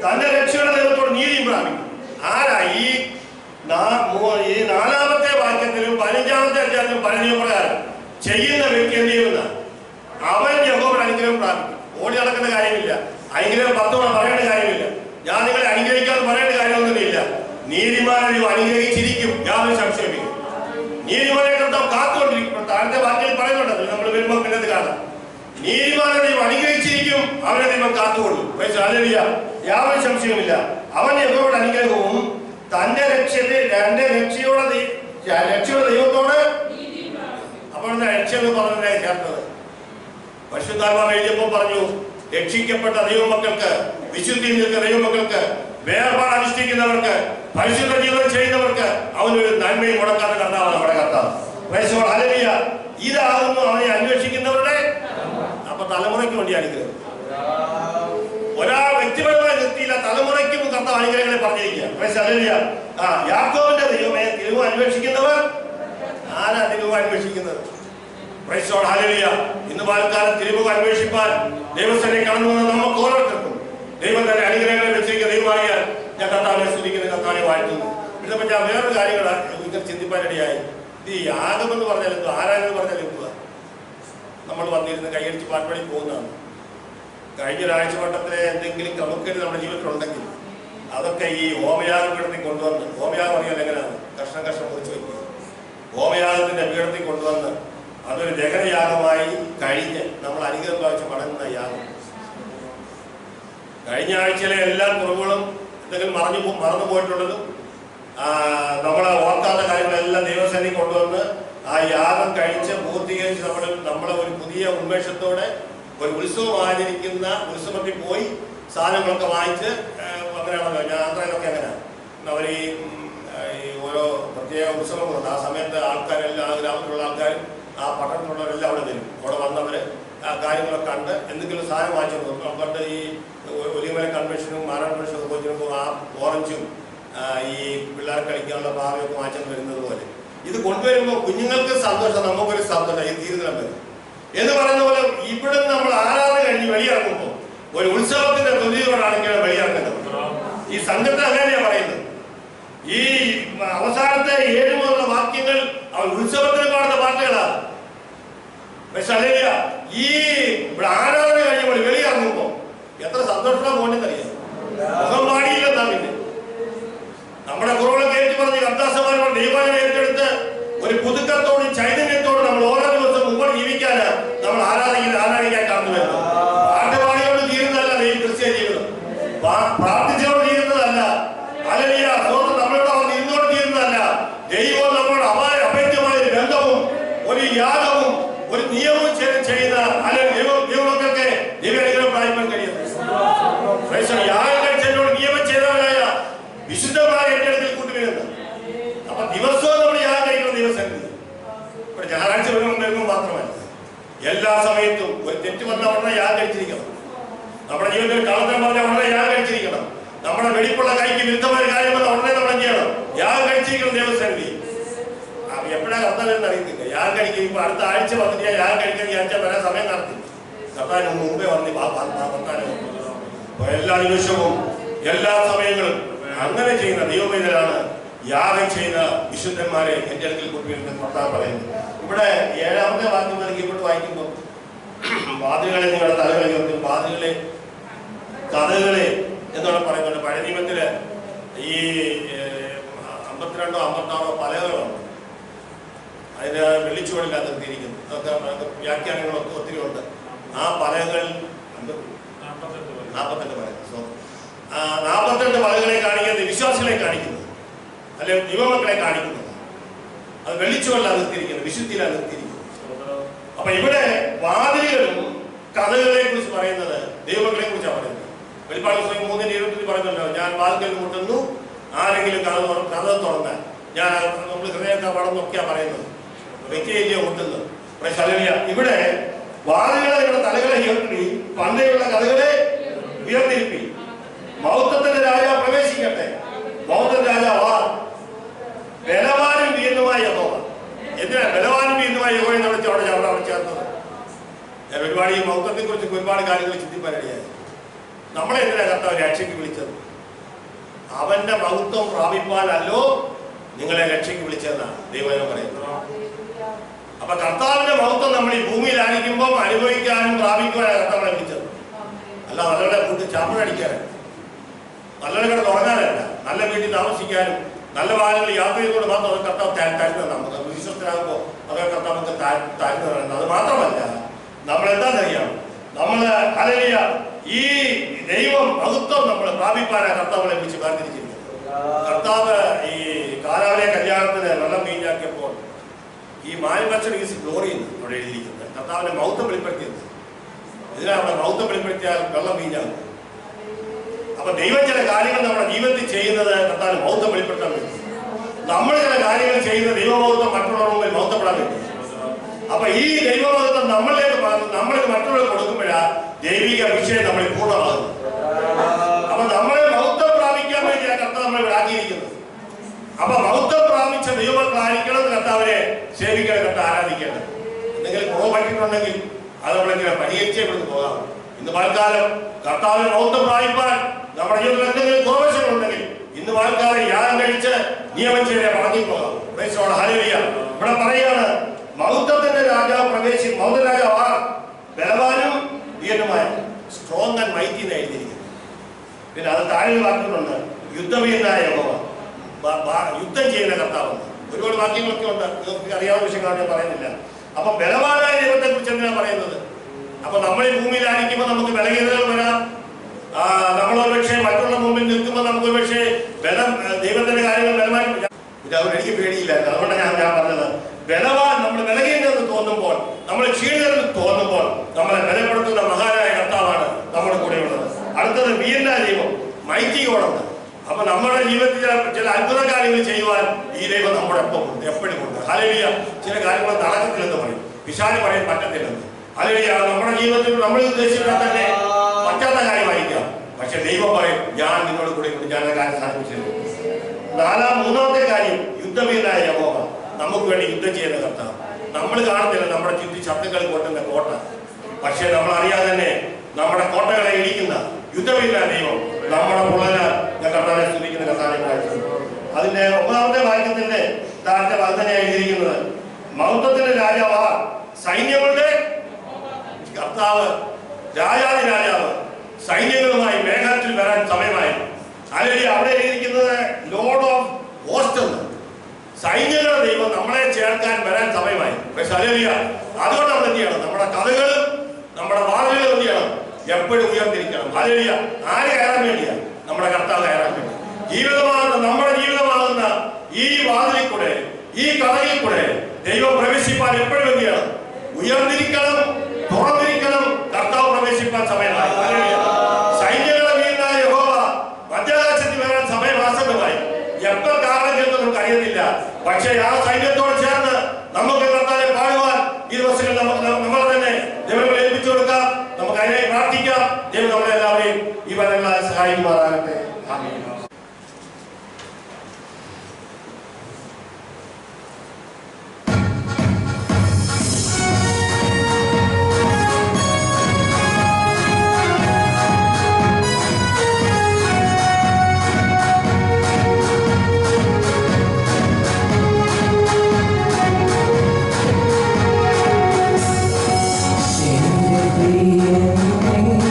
തന്റെ രക്ഷയുടെ ദൈവത്തോട് നീതിയും പ്രാപിക്കും. ആരാ? ഈ 4ാമത്തെ വാക്യത്തിലും 15ാമത്തെ അധ്യായത്തിലും പറഞ്ഞ പ്രകാരം ചെയ്യുന്ന വ്യക്തി എന്ത് ചെയ്യുന്ന? അവൻ യഹോവയുടെ അനുഗ്രഹം പ്രാപിക്കും. ഓടി നടക്കുന്ന കാര്യമില്ല. അനുഗ്രഹം 10 തവണ പറയേണ്ട കാര്യമില്ല. ഞാൻ നിങ്ങളെ അനുഗ്രഹിക്കാതെ പറയേണ്ട കാര്യമൊന്നുമില്ല. നീതിമാനെ അനുഗ്രഹിച്ചിരിക്കും, യാതൊരു സംശയമില്ല. നീതിമാനെ കർത്താവ് കാത്തുകൊണ്ടിരിക്കും. താഴത്തെ വാക്യത്തിൽ പറയുന്നുണ്ട്, നമ്മൾ വരുമ്പോൾ പിന്നെ കാണാം. നീതിമാനെ ദൈവം അനുഗ്രഹിച്ചിരിക്കും, അവനെ ദൈവം കാത്തുകൊള്ളും. യാതൊരു സംശയമില്ല. അവൻ യഹോവയുടെ അനുഗ്രഹവും തന്റെ രക്ഷയുടെ ദൈവത്തോട്. അപ്പോൾ രക്ഷ എന്ന് പറഞ്ഞതിനെ ചേർത്തത് പരിശുദ്ധാത്മാവ് എഴുതിയപ്പോൾ പറഞ്ഞു, രക്ഷിക്കപ്പെട്ട ദൈവമക്കൾക്ക്, വിശുദ്ധിയിൽ നിൽക്കുന്ന ദൈവമക്കൾക്ക്, വേർപാട് അനുഷ്ഠിക്കുന്നവർക്ക്, പരിശുദ്ധ ജീവിതം ചെയ്യുന്നവർക്ക് അവനൊരു നന്മയും മുടക്കാത്ത കർത്താവാണ് നമ്മുടെ കർത്താവ്. ഹല്ലേലൂയ. ഇതാകുന്നു അവനെ അന്വേഷിക്കുന്നവരുടെ അപ്പൊ തലമുറയ്ക്ക് വേണ്ടി അനുഗ്രഹം. ഒരാൾ വ്യക്തിപരമായി നിർത്തിയില്ല, തലമുറയ്ക്കും കർത്താവ് അനുഗ്രഹങ്ങളെ പറഞ്ഞിരിക്കുക. യാക്കോബിന്റെ ദൈവമേ, തിരുവ് അന്വേഷിക്കുന്നവർ ആരാ തിരുവ് അന്വേഷിക്കുന്നത്? ഹല്ലേലൂയ. ഇന്ന് പാലക്കാലം തിരുമുഖ അന്വേഷിപ്പാൻ ദൈവസേനെ കടന്നു വന്ന നമുക്ക് ഓരോരുത്തർക്കും ദൈവം തന്നെ അനുഗ്രഹങ്ങളെ വെച്ചിരിക്കുന്ന ദൈവമാകിയാൽ ഞാൻ കർത്താവിനെ സ്തുതിക്കുന്ന, കർത്താവിനെ വാഴ്ത്തുന്നു. ഇതിനെപ്പറ്റി ഞാൻ വേറൊരു കാര്യങ്ങൾ ഇങ്ങനെ ചിന്തിപ്പാനിടയായി. ഈ യാഗമെന്ന് പറഞ്ഞാൽ എന്തുവാ, ആരാധന പറഞ്ഞാൽ എന്തുവാ? നമ്മൾ വന്നിരുന്ന് കൈയടിച്ച് പാട്ടുപാടി പോകുന്നതാണ്. കഴിഞ്ഞ ഒരാഴ്ച വട്ടത്തിലെ എന്തെങ്കിലും ക്രമക്കേട് നമ്മുടെ ജീവിതത്തിലുണ്ടെങ്കിൽ അതൊക്കെ ഈ ഹോമയാഗം പീഠത്തിൽ കൊണ്ടുവന്ന്, ഹോമയാഗം അറിയാൻ എങ്ങനെയാണ്? കഷ്ണം കഷ്ണം മുറിച്ച് വയ്ക്കുക. ഹോമയാഗത്തിന്റെ പീഠത്തിൽ കൊണ്ടുവന്ന് അതൊരു ദഹനയാഗമായി കഴിഞ്ഞ് നമ്മൾ അനുഗ്രഹം പ്രാപിച്ച് മടങ്ങുന്ന യാഗം. കഴിഞ്ഞ ആഴ്ചയിലെ എല്ലാ കുറവുകളും എന്തെങ്കിലും മറന്നു പോയിട്ടുള്ളതും നമ്മളെ ഓർക്കാത്ത കാര്യങ്ങളെല്ലാം ദൈവസേനയിൽ കൊണ്ടുവന്ന് ആ യാഗം കഴിച്ച് പൂർത്തീകരിച്ച് നമ്മളെ ഒരു പുതിയ ഉന്മേഷത്തോടെ ഒരു ഉത്സവം ആചരിക്കുന്ന ഉത്സവത്തിൽ പോയി സാധനങ്ങളൊക്കെ വാങ്ങിച്ച് അങ്ങനെയാണല്ലോ. യാത്രയിലൊക്കെ അങ്ങനെയാണ്. അവർ ഈ ഓരോ പ്രത്യേക ഉത്സവങ്ങളുണ്ട്. ആ സമയത്ത് ആൾക്കാരെല്ലാം, ആ ഗ്രാമത്തിലുള്ള ആൾക്കാരും ആ പട്ടണത്തിലുള്ളവരെല്ലാം അവിടെ വരും. അവിടെ വന്നവർ ആ കാര്യങ്ങളൊക്കെ കണ്ട് എന്തെങ്കിലും സാധനം വാങ്ങിച്ചു കൊടുക്കും. പണ്ട് ഈ ഒലിമല കൺവെൻഷനും മാറാൻ കൺവെൻഷനും ഒക്കെ വെച്ചിരുമ്പോൾ ആ ഓറഞ്ചും ഈ പിള്ളേർ കളിക്കാനുള്ള ഭാഗമൊക്കെ വാങ്ങിച്ചു വരുന്നത് പോലെ ഇത് കൊണ്ടുവരുമ്പോൾ കുഞ്ഞുങ്ങൾക്ക് സന്തോഷം, നമുക്കൊരു സന്തോഷം. ഈ തീരുതലം വരും എന്ന് പറയുന്ന പോലെ ഇവിടെ നമ്മൾ ആരാധന കഴിഞ്ഞ് വെളിയിറങ്ങുമ്പോൾ ഒരു ഉത്സവത്തിന്റെ തൊഴിലോടാണെങ്കിൽ വെളിയിറങ്ങുന്നത്. ഈ സംഘത്തെ അങ്ങനെയാണ് പറയുന്നത്. ഈ അവസാനത്തെ 7 മുതലുള്ള വാക്യങ്ങൾ അവർ ഉത്സവത്തിന് പാടുന്ന പാട്ടുകളാണ്. പക്ഷെ അല്ലെങ്കിൽ ഈ ഇവിടെ ആരാധന കഴിഞ്ഞപ്പോൾ വെളിയിറങ്ങുമ്പോൾ എത്ര സന്തോഷമാണ് പോകണമെന്നറിയാം. മുഖം പാടിയില്ലെന്നാ. പിന്നെ നമ്മുടെ കുറവുകളൊക്കെ ഏറ്റു പറഞ്ഞ് കർത്താസമാരോട് ദൈവനെ ഏറ്റെടുത്ത് ഒരു പുതുക്കത്തോടും ചൈതന്യത്തോടും നമ്മൾ ഓരോ ദിവസം മുമ്പോട്ട് ജീവിക്കാന് നമ്മൾ ആരാധിക്കാൻ കടന്നു വരുന്നത്. പാട്ടുപാടിയോട് തീരുന്നതല്ല ഈ ക്രിസ്ത്യ ജീവിതം, പ്രാർത്ഥിച്ചോട് തീരുന്നതല്ല. ഹല്ലേലൂയ. സ്വന്തം നമ്മളുടെ ഇരുന്നോട് തീരുന്നതല്ല. ദൈവം നമ്മളോട് അഭേദ്യമായ ഒരു ബന്ധവും ഒരു യാഗവും ഒരു നിയമവും ചെയ്യുന്ന അല്ലെങ്കിൽ ദൈവമക്കൾക്ക് ദൈവാനുഗ്രഹം പ്രാപിക്കാൻ കഴിയുന്നു. യാഗം കഴിച്ചതിനോട് നിയമം ചെയ്തവരായ വിശുദ്ധമായ ഏറ്റെടുത്തിൽ കൂട്ടുവരുന്നത്. അപ്പൊ ദിവസവും നമ്മൾ യാഗം കഴിക്കുന്ന ദിവസം ഇവിടെ ഞായറാഴ്ച വരുമ്പോൾ മാത്രമല്ല, എല്ലാ സമയത്തും ഒരു തെറ്റ് വന്ന ഉടനെ യാഗം കഴിച്ചിരിക്കണം. നമ്മുടെ ജീവിതത്തിൽ കള്ളത്തരം പറഞ്ഞ ഉടനെ യാഗം കഴിച്ചിരിക്കണം. നമ്മുടെ വെടിപ്പുള്ള കൈക്ക് വിരുദ്ധമായ കാര്യം വന്ന ഉടനെ നമ്മൾ ചെയ്യണം, യാഗം കഴിച്ചിരിക്കണം ദേവസേനയിൽ. എപ്പോഴാണ് കർത്താവ് അറിയത്തില്ല. യാഗം കഴിക്കും. ഇപ്പൊ അടുത്ത ആഴ്ച വന്നിട്ട് ഞാൻ യാഗം കഴിക്കാൻ വിചാരിച്ചാൽ വരാൻ സമയം നടത്തില്ല. കർത്താവിന് മുമ്പേ വന്ന് വന്നാലും എല്ലാ നിമിഷവും എല്ലാ സമയങ്ങളും അങ്ങനെ ചെയ്യുന്ന ദൈവമേതരാണ് യാഗം ചെയ്ത വിശുദ്ധന്മാരെ എന്റെ അടുക്കൽ കൊണ്ടുവരുന്ന കർത്താവ് പറയുന്നത്. ഇവിടെ 7ാമത്തെ വാക്യം നൽകിയപ്പെട്ട് വായിക്കുമ്പോൾ വാതിലുകളെ നിങ്ങളുടെ തലകളെ ഉയർത്തും, വാതിലുകളെ കഥകളെ എന്നാണ് പറയുന്നത്. പഴയ നിയമത്തില് ഈ 52 or 56 പലകളുണ്ട്. അതിന് വെള്ളിച്ചുവടില്ലാതെ നിർത്തിയിരിക്കുന്നു. അതൊക്കെ വ്യാഖ്യാനങ്ങളൊക്കെ ഒത്തിരി ഉണ്ട്. ആ പലകൾ 48 പലകൾ 42 പലകളെ കാണിക്കുന്നത് വിശ്വാസികളെ കാണിക്കുന്നത്, അല്ലെങ്കിൽ ദൈവമക്കളെ കാണിക്കുന്നത്. അത് വെള്ളിച്ചുവടില്ലാതെ നിർത്തിയിരിക്കുന്നത്, വിശുദ്ധിയിലാണ് നിർത്തിയിരിക്കുന്നത്. അപ്പൊ ഇവിടെ വാതിലുകളും കഥകളെ കുറിച്ച് പറയുന്നത് ദൈവമക്കളെ കുറിച്ചാണ് പറയുന്നത്. വെളിപ്പാട് 3:20 പറയുന്നുണ്ടോ, ഞാൻ വാതിൽക്കൽ മുട്ടുന്നു, ആരെങ്കിലും കഥ തുറന്നാൽ ഞാൻ നമ്മൾ ഹൃദയത്തെ വളർന്നൊക്കെയാ പറയുന്നത്. വ്യക്തിയെ മുട്ടുന്നത്. ഇവിടെ വാതിലുകളെ നിങ്ങളുടെ തലകളെ ഉയർത്തി, പണ്ടേയുള്ള കഥകളെ ഉയർത്തിരിപ്പി, മൗത്തത്തിന്റെ രാജാവ് പ്രവേശിക്കട്ടെ. മൗത്തന്റെ രാജാവാ ബലവാനും വീണ്ടുമായ യഹോവ. എന്തിനാ ബലവാനും വീണ്ടുമായ യഹോവ എന്ന് വിളിച്ച് അവിടെ ചേർത്തത്? ഞാൻ ഒരുപാട് ഈ മൗത്തത്തെ കുറിച്ച് ഒരുപാട് കാര്യങ്ങൾ ചിന്തിപ്പാനിടയായി. നമ്മളെ എന്തിനാ കർത്താവ് രക്ഷയ്ക്ക് വിളിച്ചത്? അവന്റെ മഹത്വം പ്രാപിപ്പാനല്ലോ നിങ്ങളെ രക്ഷയ്ക്ക് വിളിച്ചതെന്നാണ് ദൈവം പറയുന്നത്. അപ്പൊ കർത്താവിന്റെ മഹത്വം നമ്മൾ ഈ ഭൂമിയിലായിരിക്കുമ്പോൾ അനുഭവിക്കാനും പ്രാപിക്കുവാനാണ് കർത്താവിനെ വിളിച്ചത്. അല്ല നല്ലവരുടെ കൂട്ടി ചാമ്പഴടിക്കാനല്ല, നല്ലവരെ കിടന്ന് ഉറങ്ങാനല്ല, നല്ല വീട്ടിൽ താമസിക്കാനും നല്ല വാഹനങ്ങളിൽ യാത്ര ചെയ്തുകൊണ്ട് മാത്രം അത് കർത്താവ് തരുന്നത്. നമുക്ക് വിശ്വസ്തരാകുമ്പോൾ അതൊക്കെ കർത്താവ് തരുന്നതാണ്. അത് മാത്രമല്ല, നമ്മളെന്താണെന്നറിയാം, നമ്മള് ഹല്ലേലൂയ ഈ ദൈവം മഹത്വം നമ്മൾ പ്രാപിപ്പാനാണ് കർത്താവിനെ വിളിച്ച് വേർതിരിച്ചിരിക്കുന്നത്. കർത്താവ് ഈ കാനാവിലെ കല്യാണത്തിന് വെള്ളം വീഞ്ഞാക്കിയപ്പോൾ ഈ മാനുഫാക്ചറിംഗ് ഈസ് ഗ്ലോറി എന്ന് അവിടെ എഴുതിയിരിക്കുന്നത്. കർത്താവിന്റെ മഹത്വം വെളിപ്പെടുത്തിയത്. ഇതിനാ അവിടെ മൗത്തം വെളിപ്പെടുത്തിയാൽ വെള്ളം വീഞ്ഞാകും. അപ്പൊ ദൈവം ചില കാര്യങ്ങൾ നമ്മുടെ ജീവിതത്തിൽ ചെയ്യുന്നത് കർത്താവിന് മൗത്തം വെളിപ്പെടുത്താൻ വേണ്ടി, നമ്മൾ ചില കാര്യങ്ങൾ ചെയ്യുന്ന ദൈവമൗത്തം മറ്റുള്ളവരുടെ മുമ്പിൽ മൗത്തപ്പെടാൻ വേണ്ടി. അപ്പൊ ഈ ദൈവമൗത്തം നമ്മളിലേക്ക് മറ്റുള്ളവർ കൊടുക്കുമ്പോഴാ ദൈവിക വിഷയം നമ്മളിൽ പൂർണ്ണമാകും. അപ്പൊ നമ്മളെ മൗത്തം പ്രാപിക്കാൻ വേണ്ടിയാണ് കർത്താവ് നമ്മളെ ആക്കിയിരിക്കുന്നത്. അപ്പൊ മൗത്തം പ്രാപിച്ച ദൈവമക്കളായിരിക്കണം കർത്താവിനെ സേവിക്കണം, കർത്താവ് ആരാധിക്കേണ്ടത്. എന്തെങ്കിലും കുറവ് പറ്റിയിട്ടുണ്ടെങ്കിൽ അത് നമ്മളിങ്ങനെ പരിഹരിച്ചേ ഇവിടുന്ന് പോകാം. ഇന്ന് പാൽക്കാലം കർത്താവിന് മൗത്തം പ്രാപിപ്പാൻ നമ്മുടെ ജീവിതത്തിൽ എന്തെങ്കിലും കുറവശങ്ങളുണ്ടെങ്കിൽ ഇന്ന് പാൽക്കാലം യാഗം കഴിച്ച് നിയമം ചെയ്തേ പറഞ്ഞു പോകാം. ഹല്ലേലൂയ. ഇവിടെ പറയാണ് മൗത്തത്തിന്റെ രാജാവ് മൗത്ത രാജാവ് ബലവാനും വീരനുമായ സ്ട്രോങ് ആൻഡ് മൈറ്റി എന്ന് എഴുതിയിരിക്കുന്നു. പിന്നെ അത് താഴെ വാക്കുകളുണ്ട്, യുദ്ധവീരനായ യഹോവ, യുദ്ധം ചെയ്യുന്ന കർത്താവ്. ഒരുപാട് വാക്യങ്ങളൊക്കെ ഉണ്ട്, നിങ്ങൾക്ക് അറിയാവുന്ന വിഷയങ്ങളാണ്, ഞാൻ പറയുന്നില്ല. അപ്പൊ ബലവാനായ ദൈവത്തെ കുറിച്ച് എന്തിനാണ് പറയുന്നത്? അപ്പൊ നമ്മൾ ഈ ഭൂമിയിലായിരിക്കുമ്പോൾ നമുക്ക് ബലഹീനതകൾ വരാം. നമ്മളൊരു പക്ഷേ മറ്റുള്ള മുമ്പിൽ നിൽക്കുമ്പോൾ നമുക്കൊരു പക്ഷേ ദൈവത്തിന്റെ കാര്യങ്ങൾ ബലമായി എനിക്ക് പേടിയില്ലായിരുന്നു. അതുകൊണ്ടാണ് ഞാൻ പറഞ്ഞത്, ബലവാൻ നമ്മൾ ബലഹീനതെന്ന് തോന്നുമ്പോൾ, നമ്മൾ ക്ഷീണിതരെന്ന് തോന്നുമ്പോൾ നമ്മളെ ബലപ്പെടുത്തുന്ന മഹാനായ കർത്താവാണ് നമ്മുടെ കൂടെയുള്ളത്. അടുത്തത് വീരനായ ദൈവം, മൈറ്റി ഗോഡുണ്ട്. അപ്പൊ നമ്മുടെ ജീവിതത്തിൽ ചില അത്ഭുത കാര്യങ്ങൾ ചെയ്യുവാൻ ഈ ദൈവം നമ്മുടെ ഒപ്പം ഉണ്ട്, എപ്പോഴും ഉണ്ട്. ഹല്ലേലൂയ. ചില കാര്യങ്ങൾ നടക്കത്തില്ലെന്ന് പറയും, പിശാച് പറയും പറ്റത്തില്ലെന്ന്. ഹല്ലേലൂയ. നമ്മുടെ ജീവിതത്തിൽ നമ്മൾ ഉദ്ദേശിച്ചാൽ തന്നെ പറ്റാത്ത കാര്യമായിരിക്കാം, പക്ഷെ ദൈവം പറയും ഞാൻ നിന്നോട് കൂടെ കൊണ്ട് ഞാൻ കാര്യം സാധിപ്പിച്ചിരുന്നു. മൂന്നാമത്തെ കാര്യം, യുദ്ധവീരനായ യഹോവ, നമുക്ക് വേണ്ടി യുദ്ധം ചെയ്യുന്ന കർത്താവ്. നമ്മൾ കാണുന്നില്ല നമ്മുടെ ചുറ്റി ശത്രുക്കൾ കൊട്ടുന്ന കോട്ട, പക്ഷെ നമ്മൾ അറിയാതെ തന്നെ നമ്മുടെ കോട്ടകളെ ഇടിക്കുന്ന യുദ്ധവീരനായ ദൈവം നമ്മുടെ പുള്ളനാൽ കർത്താവിനെ സ്തുതിക്കുന്ന കർത്താവിനെ. അതിന്റെ 9ാമത്തെ വാക്യത്തിന്റെ താഴത്തെ വാഗ്ദാനം എഴുതിയിരിക്കുന്നത്, മൗത്തത്തിന്റെ രാജാവ്, സൈന്യങ്ങളുടെ കർത്താവ്, രാജാതി രാജാവ് സൈന്യങ്ങളുമായി മേഘത്തിൽ വരാൻ സമയമായി. അല്ലെങ്കിൽ അവിടെ എഴുതിയിരിക്കുന്നത് ലോർഡ് ഓഫ് ഹോസ്റ്റ് എന്ന്, സൈന്യങ്ങളുടെ ദൈവം നമ്മളെ ചേർക്കാൻ വരാൻ സമയമായി. പക്ഷെ ഹല്ലേലൂയ. അതുകൊണ്ട് നമ്മൾ എന്ത് ചെയ്യണം? നമ്മുടെ കഥകളും നമ്മുടെ വാതിലുകളും എന്ത് ചെയ്യണം? എപ്പോഴും ഉയർന്നിരിക്കണം. ഹല്ലേലൂയ. ആര് കയറാൻ വേണ്ടിയാ? നമ്മുടെ കർത്താവ് കയറാൻ വേണ്ടി. നമ്മുടെ ജീവിതമാകുന്ന ഈ വാതിലിൽ കൂടെ, ഈ കഥയിൽ കൂടെ ദൈവം പ്രവേശിപ്പാൻ എപ്പോഴും എന്ത് ചെയ്യണം? ഉയർന്നിരിക്കണം, തുറന്നിരിക്കണം. കർത്താവ് പ്രവേശിപ്പാൻ സമയമായി. ഹല്ലേലൂയ. സൈന്യങ്ങളുടെ വീരനായ യഹോവ മധ്യാകാശത്തിൽ വരാൻ സമയം ആസന്നമായി. എപ്പോൾ കാരണം ചെന്ന് നമുക്ക് അറിയുന്നില്ല, പക്ഷേ ആ സൈന്യത്തോട് ചേർന്ന് നമുക്ക് കർത്താവിനെ പാടുവാൻ ഈ ദിവസങ്ങളിൽ നമ്മൾ തന്നെ ദൈവങ്ങളെ ഏൽപ്പിച്ചു കൊടുക്കാം. നമുക്ക് അതിനെ പ്രാർത്ഥിക്കാം. ദൈവം നമ്മളെല്ലാവരെയും ഈ വരങ്ങളാൽ സഹായിക്കുമാറാകട്ടെ. ആമേൻ.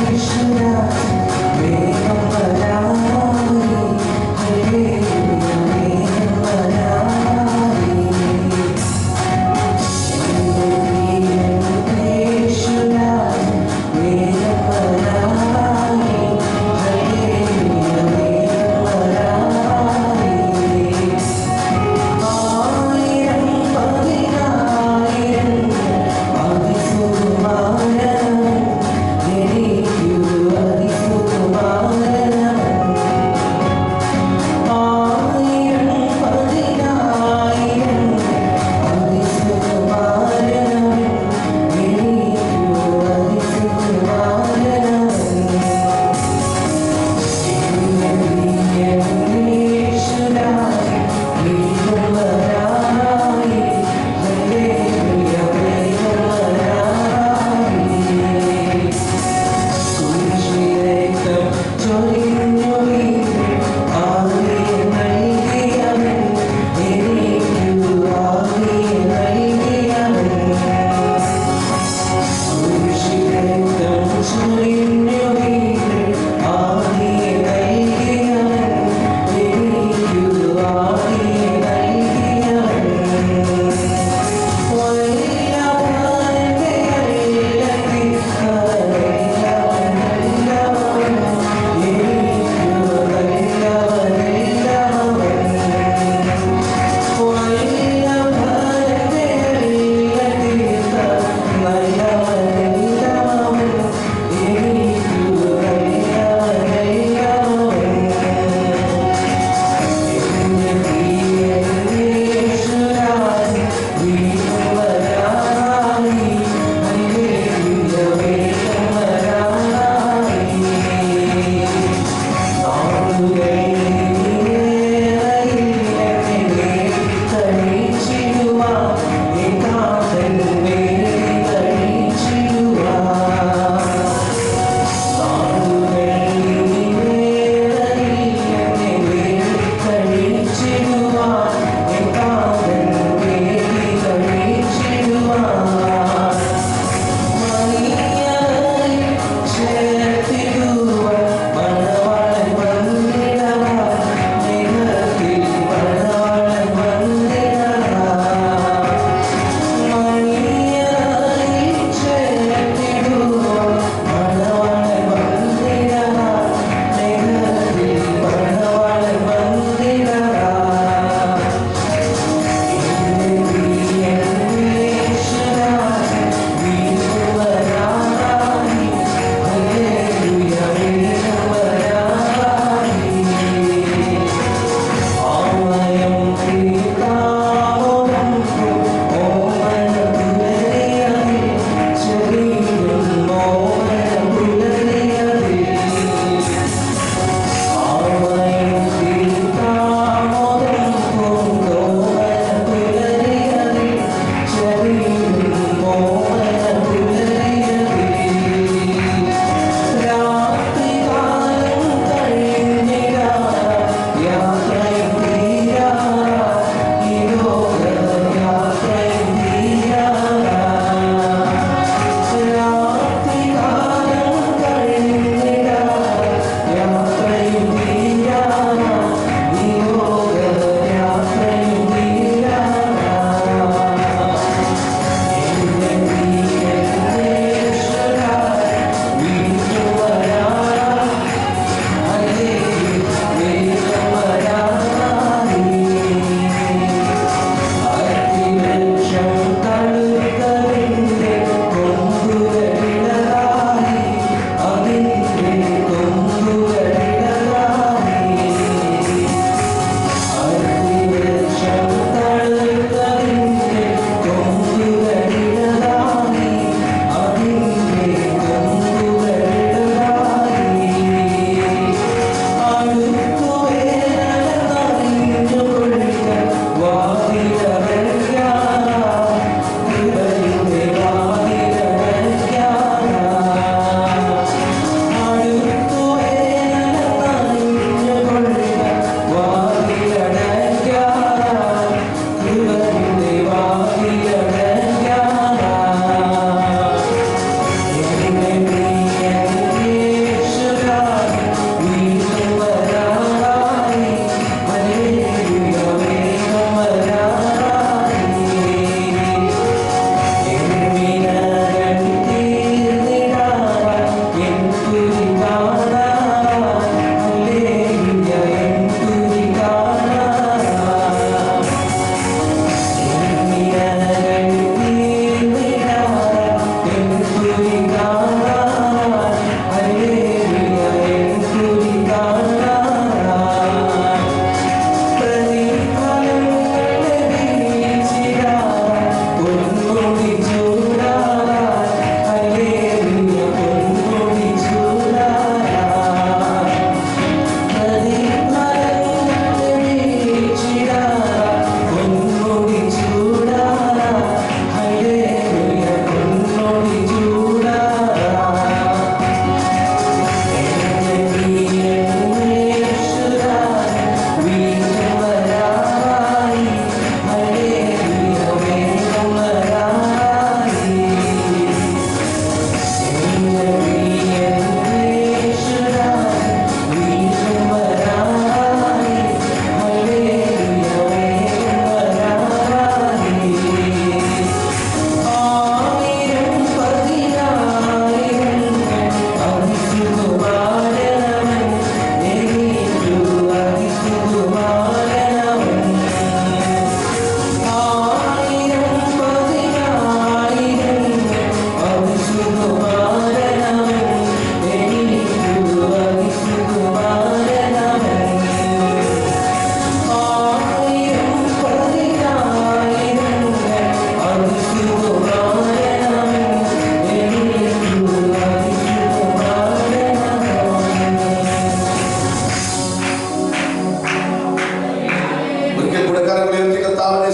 Krishna, Veda Parami.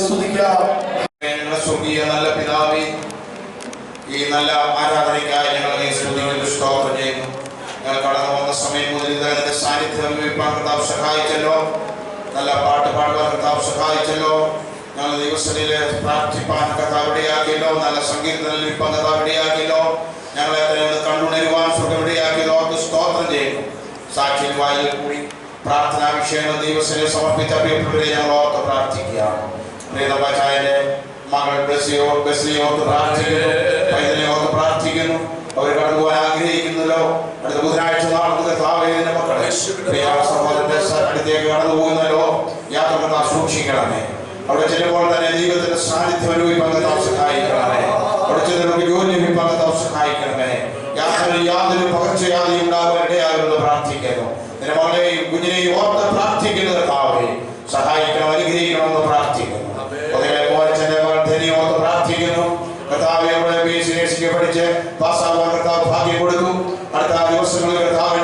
സ്തുതിക്കാം. സ്വർഗീയ നല്ല പിതാവേ, ഈ നല്ല ആരാധനയ്ക്കായി ഞങ്ങളെ സ്തുതിക്കുന്നു, സ്തോത്രം ചെയ്യുന്നു. ഞങ്ങൾ കടന്നു പോകുന്ന സമയം മുതൽ ഇതിന്റെ സാന്നിധ്യം അനുഭവിക്കാൻ കർത്താവ് സഹായിച്ചല്ലോ. നല്ല പാട്ട് പാടുവാൻ കർത്താവ് സഹായിച്ചല്ലോ. ഞങ്ങൾ ദിവസത്തിൽ പ്രാർത്ഥിപ്പാൻ കർത്താവ് ഇടയാക്കിയല്ലോ. നല്ല സംഗീതത്തിൽ ലഭിപ്പാൻ കർത്താവ് ഇടയാക്കിയല്ലോ. ഞങ്ങളെ കണ്ടുണരുവാൻ സ്വർഗം ഇടയാക്കിയല്ലോ. അവർക്ക് സ്തോത്രം ചെയ്യുന്നു. സാക്ഷ്യം വായിൽ കൂടി പ്രാർത്ഥനാ വിഷയങ്ങൾ ദിവസത്തിൽ സമർപ്പിച്ച പ്രിയപ്പെട്ടവരെ ഞങ്ങൾ ഓർത്ത് പ്രാർത്ഥിക്കുകയാണ്. പ്രിയതമാചാര്യന്റെ മകൾ ബസ്സിനെ ഓർത്ത് പ്രാർത്ഥിക്കുന്നു, പൈതലെ ഓർത്ത് പ്രാർത്ഥിക്കുന്നു. അവർ കടന്നുപോകാൻ ആഗ്രഹിക്കുന്നല്ലോ. അടുത്ത ബുധനാഴ്ച നാളെ കർത്താവിന്റെ മക്കളെ സഹോദരന്റെ അടുത്തേക്ക് കടന്നു പോകുന്നല്ലോ. യാത്ര സൂക്ഷിക്കണമേ. അവിടെ ചെല്ലുമ്പോൾ തന്നെ ദൈവത്തിന്റെ സാന്നിധ്യം അനുഭവിക്കാൻ കർത്താവ് സഹായിക്കണമേ. അവിടെ ചെല്ലുമ്പോൾ ജോലി ലഭിക്കാൻ കർത്താവ് സഹായിക്കണമേ. യാത്രയിൽ യാതൊരു പകർച്ചയാതെയും ഉണ്ടാകാൻ ഇടയാകുമെന്ന് പ്രാർത്ഥിക്കുന്നു. നിന്റെ മകളെയും കുഞ്ഞിനെയും ഓർത്ത് പ്രാർത്ഥിക്കുന്ന കർത്താവെ സഹായിക്കണം, അനുഗ്രഹിക്കണമെന്ന് പ്രാർത്ഥിക്കുന്നു. അതേ പോലെ ചെറിയ മകൾ ധനി ഓർത്ത് പ്രാർത്ഥിക്കുന്നു. കർത്താവെ അവിടെ PhD പഠിച്ച് പാസ്സാകാൻ കർത്താവ് ഭാഗ്യം കൊടുത്തു. അടുത്ത ദിവസങ്ങളിൽ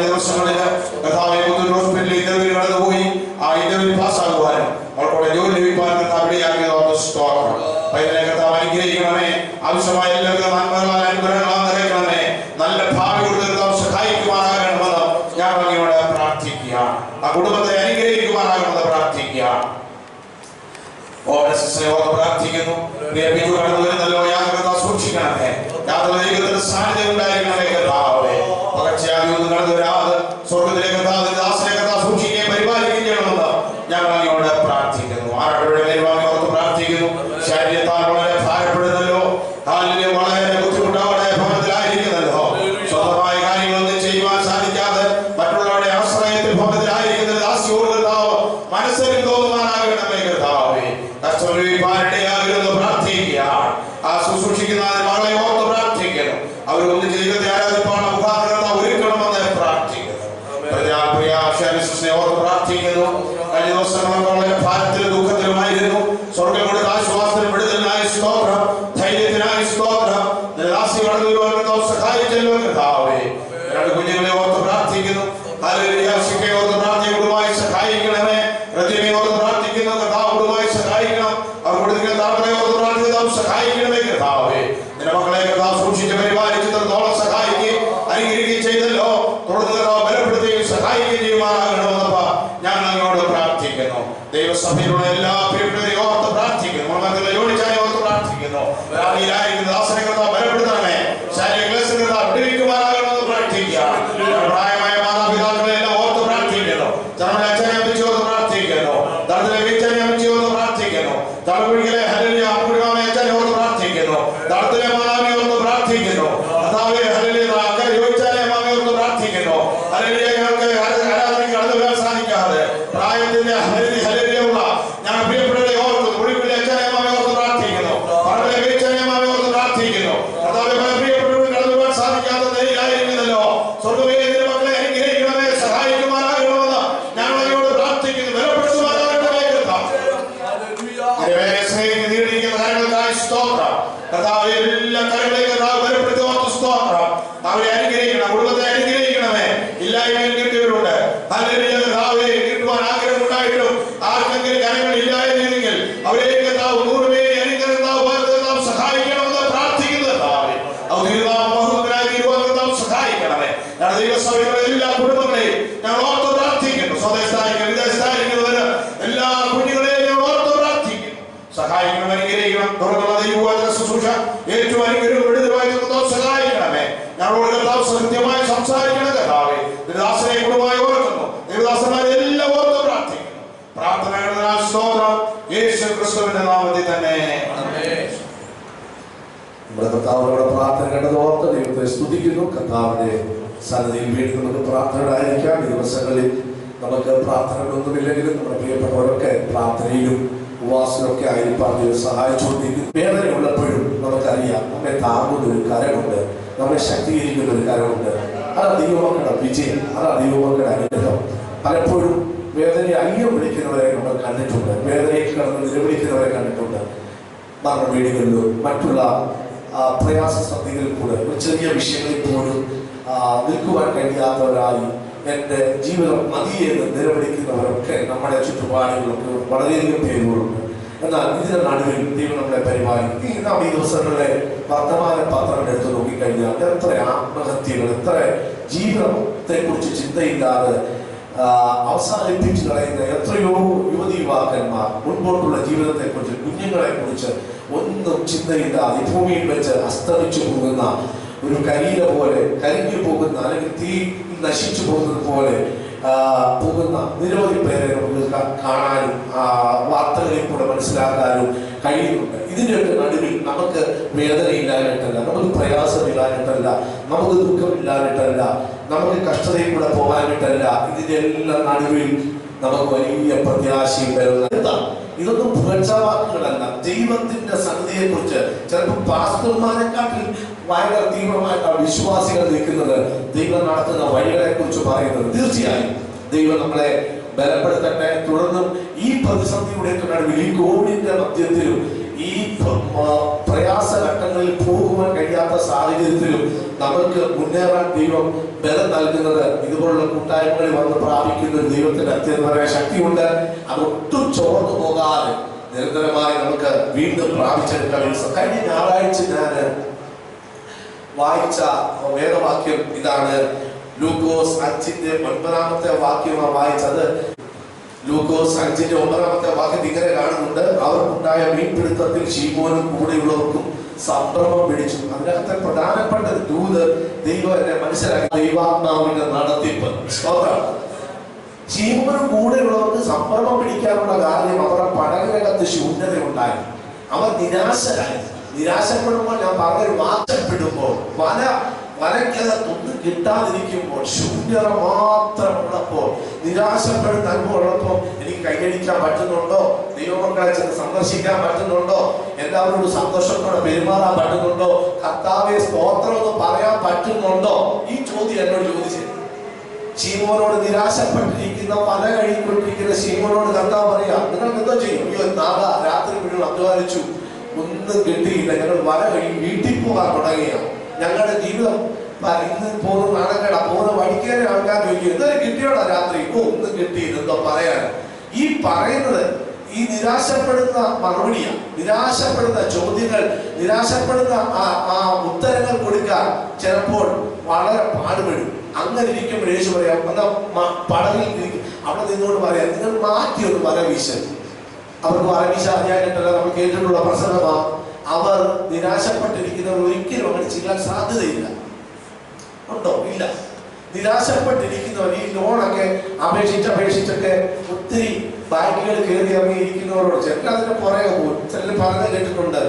ദിവസങ്ങളിൽ കർത്താവെ ഹോസ്പിറ്റലിൽ ഇന്റർവ്യൂ കടന്നുപോയി. ആ ഇന്റർവ്യൂ പാസ്സാകുവാനും അവൾക്കൂടെ ജോലി ലഭിക്കാനും കർത്താവ് ഇടയാക്കിയത് സ്തോത്രം. പൈതലെ കർത്താവ് അനുഗ്രഹിക്കണമേ. ആവശ്യമായ എല്ലാവർക്കും നന്മകളാൽ അനുഗ്രഹങ്ങളാൽ നിറയ്ക്കണമേ. നല്ല ഭാവി കൊടുത്ത് കർത്താവ് സഹായിക്കുവാനാകണമെന്ന് ഞാൻ അങ്ങയോട് പ്രാർത്ഥിക്കുക. ആ കുടുംബത്തെ അനുഗ്രഹിക്കുവാനാകണമെന്ന് പ്രാർത്ഥിക്കുക. പ്രാർത്ഥിക്കുന്നു. സൂക്ഷിക്കണമേ. സാന്നിധ്യം ഉണ്ടായിരിക്കണമേ കർത്താവേ. പകർച്ചയാതി ഒന്നും കടന്നു വരാതെ സ്വർഗത്തിലെ കർത്താവ് ദാസനെ കർത്താവ് സൂക്ഷിക്കുകയും പരിപാലിക്കുകയും ചെയ്യണമെന്ന് ഞാൻ അങ്ങയോട് പ്രാർത്ഥിക്കുന്നു. ആരുടെ ഓർത്ത് പ്രാർത്ഥിക്കുന്നു. ശരീരത്താൽ വളരെ ഭാരപ്പെടുന്നല്ലോ, കാലിന് വളരെ ബുദ്ധിമുട്ടോടെ ഭവനത്തിലായിരിക്കുന്നല്ലോ, സ്വന്തമായ കാര്യങ്ങളൊന്നും ചെയ്യുവാൻ സാധിക്കാതെ മറ്റുള്ളവരുടെ ആശ്രയത്തിൽ ഭവനത്തിലായിരിക്കുന്ന ദാസിയോട് കർത്താവ് മനസ്സിൽ തോന്നുവാനാകണമേ കർത്താവേ. കഷ്ടപ്പാടിടയാകരുതെന്ന് പ്രാർത്ഥിക്കുക. ആ ശുശ്രൂഷിക്കുന്ന മകളെ ഓർത്ത് പ്രാർത്ഥിക്കുന്നു. അവരൊന്നും ജീവിതത്തെ ആരാധിപ്പാണ് മുഖാന്തരം ഒരുക്കണമെന്ന് പ്രാർത്ഥിക്കുന്നു. ഓർത്ത് പ്രാർത്ഥിക്കുന്നു. കഴിഞ്ഞ ദിവസങ്ങളൊക്കെ വളരെ ഭാരത്തിലും ദുഃഖത്തിലുമായിരുന്നു. സ്വർഗം കൊടുത്ത ആശ്വാസത്തിനും വിടുതലിനായി സ്തോത്രം, ധൈര്യത്തിനായി സ്തോത്രം. ദാസി കടന്നു വരുവാൻ സഹായിച്ചല്ലോ കർത്താവേ. രണ്ട് കുഞ്ഞുങ്ങളെ ഓർത്ത് പ്രാർത്ഥിക്കുന്നു. ഓർത്ത് പ്രാർത്ഥിക്കുമായി സഹായിക്കണമേ. പ്രതിമയെ ഓർത്ത് പ്രാർത്ഥിക്കുന്നു. കർത്താവുമായി സഹായിക്കണം. അവർ കൊടുക്കുന്ന താമരയെ ഓർത്ത് പ്രാർത്ഥിക്കുന്ന സഹായിക്കണമേ കർത്താവേ. നിന്റെ മക്കളെ കർത്താവ് സൂക്ഷിച്ച് പരിപാലിച്ചിടത്തോളം സഹായിക്കുകയും അനുഗ്രഹിക്കുകയും ചെയ്തല്ലോ. തുടർന്ന് ബലപ്പെടുത്തുകയും സഹായിക്കുകയും ചെയ്യുമാറാകണമെന്നപ്പ ഞാൻ അങ്ങോട്ട് പ്രാർത്ഥിക്കുന്നു. ദൈവസഭയിലുള്ള എല്ലാ പ്രിയപ്പെട്ടവരെയും ഓർത്ത് പ്രാർത്ഥിക്കുന്നു. യോടിച്ചായി ഓർത്ത് പ്രാർത്ഥിക്കുന്നു. ദാസനെ കർത്താവ് ബലപ്പെടുത്തണമേ. ശാരീരിക ക്ലേശങ്ങൾ വിടുവിക്കുമാറാകണമെന്ന് പ്രാർത്ഥിക്കുക. പ്രായമായ മാതാപിതാക്കളെ എല്ലാം ഓർത്ത് പ്രാർത്ഥിക്കുന്നു. നമ്മുടെ അച്ഛനെ അമ്മച്ചി ഓർത്ത് പ്രാർത്ഥിക്കുന്നു. തടത്തിലെ വീച്ചനെ അമ്മച്ചി ഓർത്ത് പ്രാർത്ഥിക്കുന്നു. തടകുഴികളെ ഹല്ലേലൂയ അപ്പുഴാമെ അച്ഛനെ ഓർത്ത് പ്രാർത്ഥിക്കുന്നു. തടത്തിലെ മാതാവിനെ ഓർത്ത് പ്രാർത്ഥിക്കുന്നു. കർത്താവേ ഹല്ലേലൂയ അക്കരെ യോടിച്ചാലെ മാമെ ഓർത്ത് പ്രാർത്ഥിക്കുന്നു. ഹല്ലേലൂയ ഞങ്ങൾക്ക് ആരാധനയ്ക്ക് കടന്നു വരാൻ സാധിക്കാതെ പ്രായത്തിന്റെ ഹല്ലേലൂയുള്ള ഞാൻ പ്രിയപ്പെട്ടവരെ ഓർത്ത് കുഴിപ്പിലെ അച്ഛനെ മാമെ ഓർത്ത് പ്രാർത്ഥിക്കുന്നു. പറമ്പിലെ വീച്ചനെ മാമെ ഓർത്ത് പ്രാർത്ഥിക്കുന്നു. കർത്താവേ പ്രിയപ്പെട്ടവർക്ക് കടന്നു വരാൻ സാധിക്കാത്ത നിലയിലായിരിക്കുന്നല്ലോ. സ്വർഗ്ഗമേ നിന്റെ മക്കളെ അനുഗ്രഹിക്കണമേ, സഹായിക്കുമാറാകണമെന്ന് ഞങ്ങൾ അങ്ങോട്ട് പ്രാർത്ഥിക്കുന്നു. ബലപ്പെടുത്തുമാറാകണമേ കർത്താവ്. സ്നേഹിക്കുന്ന കാര്യങ്ങൾക്കായി സ്തോത്രം. കർത്താവ് എല്ലാ കാര്യങ്ങളെയും കർത്താവ് ബലപ്പെടുത്തുവാൻ സ്തോത്രം. അവരെ അനുഗ്രഹിക്കണം, കുടുംബത്തെ അനുഗ്രഹിക്കണമേ. ഇല്ലായ്മയിൽ കിട്ടിയവരുണ്ട്. ഹല്ലേലൂയ കർത്താവേ, കിട്ടുവാൻ ആഗ്രഹമുണ്ടായിട്ടും ആർക്കെങ്കിലും കാര്യങ്ങൾ ഇല്ലായിരുന്നെങ്കിൽ അവരെ കർത്താവ് 100 പേരെ കർത്താവ് സഹായിക്കണമെന്ന് പ്രാർത്ഥിക്കുന്നു. കർത്താവേ ഔദ്യോഗികമായി സഹായിക്കണമേ. ഞങ്ങളുടെ ദൈവസഭയിലുള്ള എല്ലാ കുടുംബങ്ങളെയും ഞങ്ങൾ ഓർത്ത് പ്രാർത്ഥിക്കുന്നു. സ്വദേശത്തായിരിക്കും വിദേശത്തായിരിക്കുന്നവര് എല്ലാ കുഞ്ഞുങ്ങളെയും ഞങ്ങൾ ഓർത്ത് പ്രാർത്ഥിക്കുന്നു. സഹായിക്കണം, അനുഗ്രഹിക്കണം. തുറന്നുള്ള ദൈവവചന ശുശ്രൂഷ ഏറ്റവും അനുഗ്രഹം വിടുതലുമായി സഹായിക്കണമേ. ഞങ്ങളോട് കർത്താവ് സത്യമായി സംസാരിക്കണം കർത്താവേ. ദാസനെ കുടുംബമായി ഓർക്കുന്നു. ദേവദാസന്മാരെ എല്ലാം ഓർത്ത് പ്രാർത്ഥിക്കുന്നു. പ്രാർത്ഥനയുടെ സ്തോത്രം യേശു ക്രിസ്തുവിന്റെ നാമത്തിൽ തന്നെ. നമ്മുടെ കർത്താവിനോട് പ്രാർത്ഥന കണ്ടത് ഓർത്ത് ദൈവത്തെ സ്തുതിക്കുന്നു. കർത്താവിന്റെ സന്നിധിയിൽ വീണ്ടും നമുക്ക് പ്രാർത്ഥനകളായിരിക്കാം. ഈ ദിവസങ്ങളിൽ നമുക്ക് പ്രാർത്ഥനകളൊന്നുമില്ലെങ്കിലും നമ്മുടെ പ്രിയപ്പെട്ടവരൊക്കെ പ്രാർത്ഥനയിലും ഉപവാസമൊക്കെ ആയിരിക്കാൻ ദൈവം സഹായിച്ചുകൊണ്ടിരിക്കുന്നു. വേദനയുള്ളപ്പോഴും നമുക്കറിയാം നമ്മെ താങ്ങുന്ന ഒരു കരമുണ്ട്, നമ്മെ ശക്തീകരിക്കുന്ന ഒരു കരമുണ്ട്. അത് ദൈവമക്കളുടെ വിജയം, അത് ദൈവമക്കളുടെ അനുഗ്രഹം. പലപ്പോഴും വേദനയെ അയ്യം വിളിക്കുന്നവരെ നമ്മൾ കണ്ടിട്ടുണ്ട്. വേദനയിൽ കിടന്ന് നിലവിളിക്കുന്നവരെ കണ്ടിട്ടുണ്ട്. മരണ വീടുകളിലും മറ്റുള്ള പ്രയാസ സന്ധികളിൽ കൂടെ ഒരു ചെറിയ വിഷയങ്ങളിൽ പോലും നിൽക്കുവാൻ കഴിയാത്തവരായി എൻ്റെ ജീവിതം മതിയെന്ന് നിലവിളിക്കുന്നവരൊക്കെ നമ്മുടെ ചുറ്റുപാടുകളൊക്കെ വളരെയധികം പേരുകളുണ്ട്. എന്നാൽ ഇതിന്റെ നടുവിൽ ദൈവം നമ്മളെ പരിപാലിക്കും. നാം ഈ ദിവസങ്ങളിലെ വർത്തമാന പത്രം എടുത്ത് നോക്കിക്കഴിഞ്ഞാൽ എത്ര ആത്മഹത്യകൾ, എത്ര ജീവിതത്തെ കുറിച്ച് ചിന്തയില്ലാതെ അവസാനിപ്പിച്ചു കളയുന്ന എത്രയോ യുവതി യുവാക്കന്മാർ മുൻപോട്ടുള്ള ജീവിതത്തെ കുറിച്ച്, കുഞ്ഞുങ്ങളെ കുറിച്ച് ഒന്നും ചിന്തയില്ലാതെ ഭൂമിയിൽ വെച്ച് അസ്തമിച്ചു പോകുന്ന ഒരു കരിയില പോലെ, കരിഞ്ഞു പോകുന്ന അല്ലെങ്കിൽ തീ നശിച്ചു പോകുന്നത് പോലെ പോകുന്ന നിരവധി പേരെ നമുക്ക് കാണാനും വാർത്തകളിൽ കൂടെ മനസ്സിലാക്കാനും കഴിയുന്നുണ്ട്. ഇതിൻ്റെയൊക്കെ നടുവിൽ നമുക്ക് വേദനയില്ലാഞ്ഞിട്ടല്ല, നമുക്ക് പ്രയാസമില്ലാഞ്ഞിട്ടല്ല, നമുക്ക് ദുഃഖമില്ലാഞ്ഞിട്ടല്ല, നമുക്ക് കഷ്ടതയിൽ കൂടെ പോകാനിട്ടല്ല. ഇതിൻ്റെ എല്ലാം നടുവിൽ നമുക്ക് വലിയ പ്രത്യാശയും വരുന്ന ഇതൊന്നും പുകഴ്ചാവാക്കുകളല്ല. ദൈവത്തിന്റെ സന്നിധിയെ കുറിച്ച് ചിലപ്പോൾ പാസ്റ്റർമാരെക്കാട്ടിൽ ഭയങ്കര തീവ്രമായിട്ടാണ് വിശ്വാസികൾ നിൽക്കുന്നത് ദൈവം നടത്തുന്ന വഴികളെ കുറിച്ച് പറയുന്നത്. തീർച്ചയായും ദൈവം നമ്മളെ ബലപ്പെടുത്തട്ടെ. തുടർന്നും ഈ പ്രതിസന്ധിയുടെ നടുവിൽ, ഈ കോവിഡിന്റെ മധ്യത്തിലും, ഈ പ്രയാസഘട്ടങ്ങളിൽ പോകുവാൻ കഴിയാത്ത സാഹചര്യത്തിലും നമുക്ക് മുന്നേറാൻ ദൈവം ബലം നൽകുന്നത് ഇതുപോലുള്ള കൂട്ടായ്മകളിൽ വന്ന് പ്രാപിക്കുന്ന ഒരു ദൈവത്തിന്റെ അത്യന്തമായ ശക്തിയുണ്ട്. അതൊട്ടും ചോർന്നു പോകാതെ നിരന്തരമായി നമുക്ക് വീണ്ടും പ്രാപിച്ചെടുക്കാൻ. കഴിഞ്ഞ ഞായറാഴ്ച ഞാൻ വായിച്ച വേദവാക്യം ഇതാണ്. ലൂക്കോസ് 5:9 വാക്യമാണ് വായിച്ചത്. ലൂക്കോസ് 5:9 വാക്യത്തിൽ ഇങ്ങനെ കാണുന്നുണ്ട്: അവർക്കുണ്ടായ മീൻപിടുത്തത്തിൽ ശീമോനും കൂടെയുള്ളവർക്കും സംഭ്രമം പിടിച്ചു. അതിനകത്തെ പ്രധാനപ്പെട്ട ദൂത് ദൈവം എന്നെ മനസ്സിലാക്കി, ദൈവാത്മാവിന്റെ നടത്തിപ്പ്. ശീമോനും കൂടെയുള്ളവർക്ക് സംഭ്രമം പിടിക്കാനുള്ള കാര്യം അവരുടെ പടകിനകത്ത് ശൂന്യത ഉണ്ടായി. അവർ നിരാശരായി. നിരാശപ്പെടുമ്പോൾ ഞാൻ പറഞ്ഞൊരു മാറ്റപ്പെടുമ്പോൾ, വനയ്ക്കകത്തൊന്നും കിട്ടാതിരിക്കുമ്പോൾ, ശൂന്യത മാത്രമുള്ളപ്പോൾ, നിരാശപ്പെടുന്ന അനുഭവം ഉള്ളപ്പോൾ എനിക്ക് കൈയടിക്കാൻ പറ്റുന്നുണ്ടോ? ദൈവമക്കളെ ചെന്ന് സന്ദർശിക്കാൻ പറ്റുന്നുണ്ടോ? എല്ലാവരോടും സന്തോഷത്തോടെ പെരുമാറാൻ പറ്റുന്നുണ്ടോ? കർത്താവേ സ്തോത്രം എന്ന് പറയാൻ പറ്റുന്നുണ്ടോ? ഈ ചോദ്യം എന്നോട് ചോദിച്ചു. ശീമോനോട് നിരാശപ്പെട്ടിരിക്കുന്ന, വല കഴിക്കൊണ്ടിരിക്കുന്ന ശീമോനോട് കർത്താവ് പറയാ, നിങ്ങൾക്ക് എന്തോ ചെയ്യും? അയ്യോ രാത്രി മുഴുവൻ അധ്വാനിച്ചു, ഒന്നും കിട്ടിയില്ല, ഞങ്ങൾ വല കഴിയും വീട്ടിൽ പോകാൻ തുടങ്ങിയ ഞങ്ങളുടെ ജീവിതം ഇന്ന് പോകുന്ന നാടകട പോകുന്ന വഴിക്കേറെ ആൾക്കാർ ചോദിക്കും, എന്തൊരു കിട്ടിയോടാ രാത്രി? ഒന്നും കിട്ടിയില്ല, എന്തോ പറയാൻ. ഈ പറയുന്നത് ഈ നിരാശപ്പെടുന്ന മറുപടിയാണ്, നിരാശപ്പെടുന്ന ചോദ്യങ്ങൾ, നിരാശപ്പെടുന്ന ആ ഉത്തരങ്ങൾ കൊടുക്കാൻ ചിലപ്പോൾ വളരെ പാടുപെടും. അങ്ങനെ ഇരിക്കുമ്പോൾ യേശു പറയാം, എന്നാ പടവിൽ അവിടെ നിന്നോട് പറയാം, നിങ്ങൾ മാറ്റിയൊന്ന് വല വീശൽ. അവർക്ക് വല വീശ അറിയാനായിട്ടല്ല, നമ്മൾ കേട്ടിട്ടുള്ള പ്രസംഗമാ. അവർ നിരാശപ്പെട്ടിരിക്കുന്നവർ ഒരിക്കലും അങ്ങനെ ചെയ്യാൻ സാധ്യതയില്ല. ഉണ്ടോ? ഇല്ല. നിരാശപ്പെട്ടിരിക്കുന്നവർ ഈ ലോണൊക്കെ അപേക്ഷിച്ചൊക്കെ ഒത്തിരി ബാങ്കുകൾ കയറി ഇറങ്ങിയിരിക്കുന്നവരോട് ചിലർ അതിന്റെ പുറകെ പോകും. ചിലർ പറഞ്ഞു കേട്ടിട്ടുണ്ട്,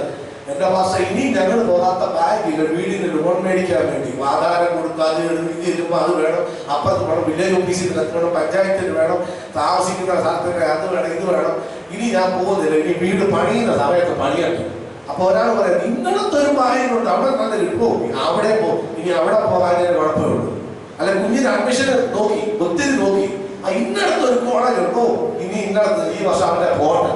എന്റെ ഭാഷ ഇനി ഞങ്ങൾ പോകാത്ത ബാങ്കില്ല, വീടിന് ലോൺ മേടിക്കാൻ വേണ്ടി ആധാരം കൊടുക്കുക, അത് ചെല്ലുമ്പോൾ അത് വേണം, അപ്പുറത്ത് വേണം, വില്ലേജ് ഓഫീസിൽ വേണം, പഞ്ചായത്തിന് വേണം, താമസിക്കുന്ന സ്ഥലത്തൊക്കെ അത് വേണം, ഇത് വേണം. ഇനി ഞാൻ പോകുന്നില്ല, ഇനി വീട് പണിയുന്ന സമയത്ത് പണിയാക്കി. അപ്പൊ ഒരാൾ പറയാം, നിങ്ങളത്തെ ഒരു വായനുണ്ട്, അവിടെ നല്ലൊരു അവിടെ ഇനി അവിടെ പോകാൻ കുഴപ്പമേ ഉള്ളൂ. അല്ല, കുഞ്ഞിന് അഡ്മിഷൻ നോക്കി, ഒത്തിരി നോക്കി, ഇന്നടത്തൊരു കോളേജ് ഉണ്ടോ, ഇനി ഇന്നടത്ത് ഈ വർഷം അവിടെ പോകട്ടെ,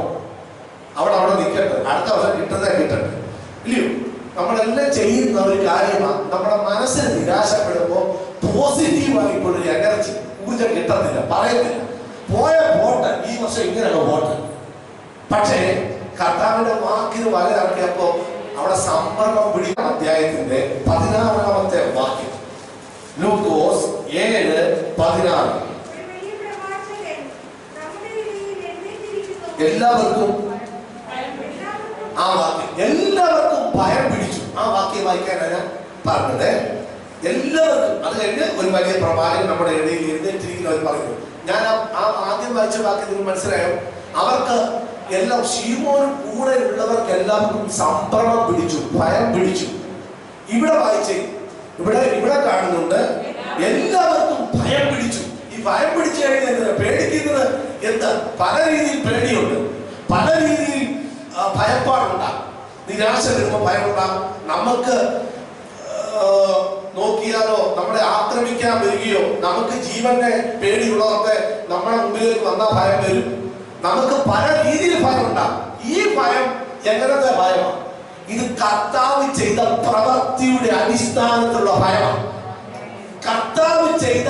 അവിടെ നിൽക്കട്ടെ, അടുത്ത വർഷം കിട്ടട്ടെ. ഇല്ലയോ? നമ്മളെല്ലാം ചെയ്യുന്ന ഒരു കാര്യമാണ്. നമ്മുടെ മനസ്സിന് നിരാശപ്പെടുമ്പോൾ പോസിറ്റീവായിട്ടുള്ളൊരു എനർജി, ഊർജം കിട്ടത്തില്ല, പറയത്തില്ല. പോട്ടെ, ഈ വർഷം ഇങ്ങനെയൊക്കെ പോട്ടെ. പക്ഷേ കർത്താവിന്റെ വാക്കിന് വലയിറക്കിയപ്പോ അവിടെ സമ്പർക്കം പിടിക്കുന്ന അധ്യായത്തിന്റെ 16 വാക്യം, ലൂക്കോസ് 7:16. എല്ലാവർക്കും ആ വാക്യം, എല്ലാവർക്കും ഭയം പിടിച്ചു. ആ വാക്യം വായിക്കാനാണ് ഞാൻ പറഞ്ഞത്. എല്ലാവർക്കും. അത് കഴിഞ്ഞ് ഒരു വലിയ പ്രവാചകൻ നമ്മുടെ ഇടയിൽ എഴുന്നേറ്റിരിക്കുന്നവർ പറയുന്നു. ഞാൻ ആ ആദ്യം വായിച്ച വാക്യം നിങ്ങൾ മനസ്സിലായോ? അവർക്ക് എല്ലാം, ശീമോനും കൂടെ ഉള്ളവർക്ക് എല്ലാവർക്കും സംഭ്രമം പിടിച്ചു, ഭയം പിടിച്ചു. ഇവിടെ വായിച്ചേ, ഇവിടെ കാണുന്നുണ്ട്, എല്ലാവർക്കും ഭയം പിടിച്ചു. ഈ ഭയം പിടിച്ചു കഴിഞ്ഞാൽ പേടിക്കുന്നത് എന്താ? പല രീതിയിൽ പേടിയുണ്ട്, പല രീതിയിൽ ഭയപ്പാടുണ്ടാകും. നിരാശ വരുമ്പോൾ ഭയമുണ്ടാകും. നമുക്ക് നോക്കിയാലോ നമ്മളെ ആക്രമിക്കാൻ വരികയോ, നമുക്ക് ജീവന്റെ പേടിയുള്ളതൊക്കെ നമ്മുടെ മുമ്പിലേക്ക് വന്നാൽ ഭയം വരും. നമുക്ക് പല രീതിയിൽ ഭയം ഉണ്ടാകും. ഈ ഭയം എങ്ങനത്തെ ഭയമാണ്? ഇത് കർത്താവ് ചെയ്ത പ്രവൃത്തിയുടെ അടിസ്ഥാനത്തിലുള്ള ഭയമാണ്. കർത്താവ് ചെയ്ത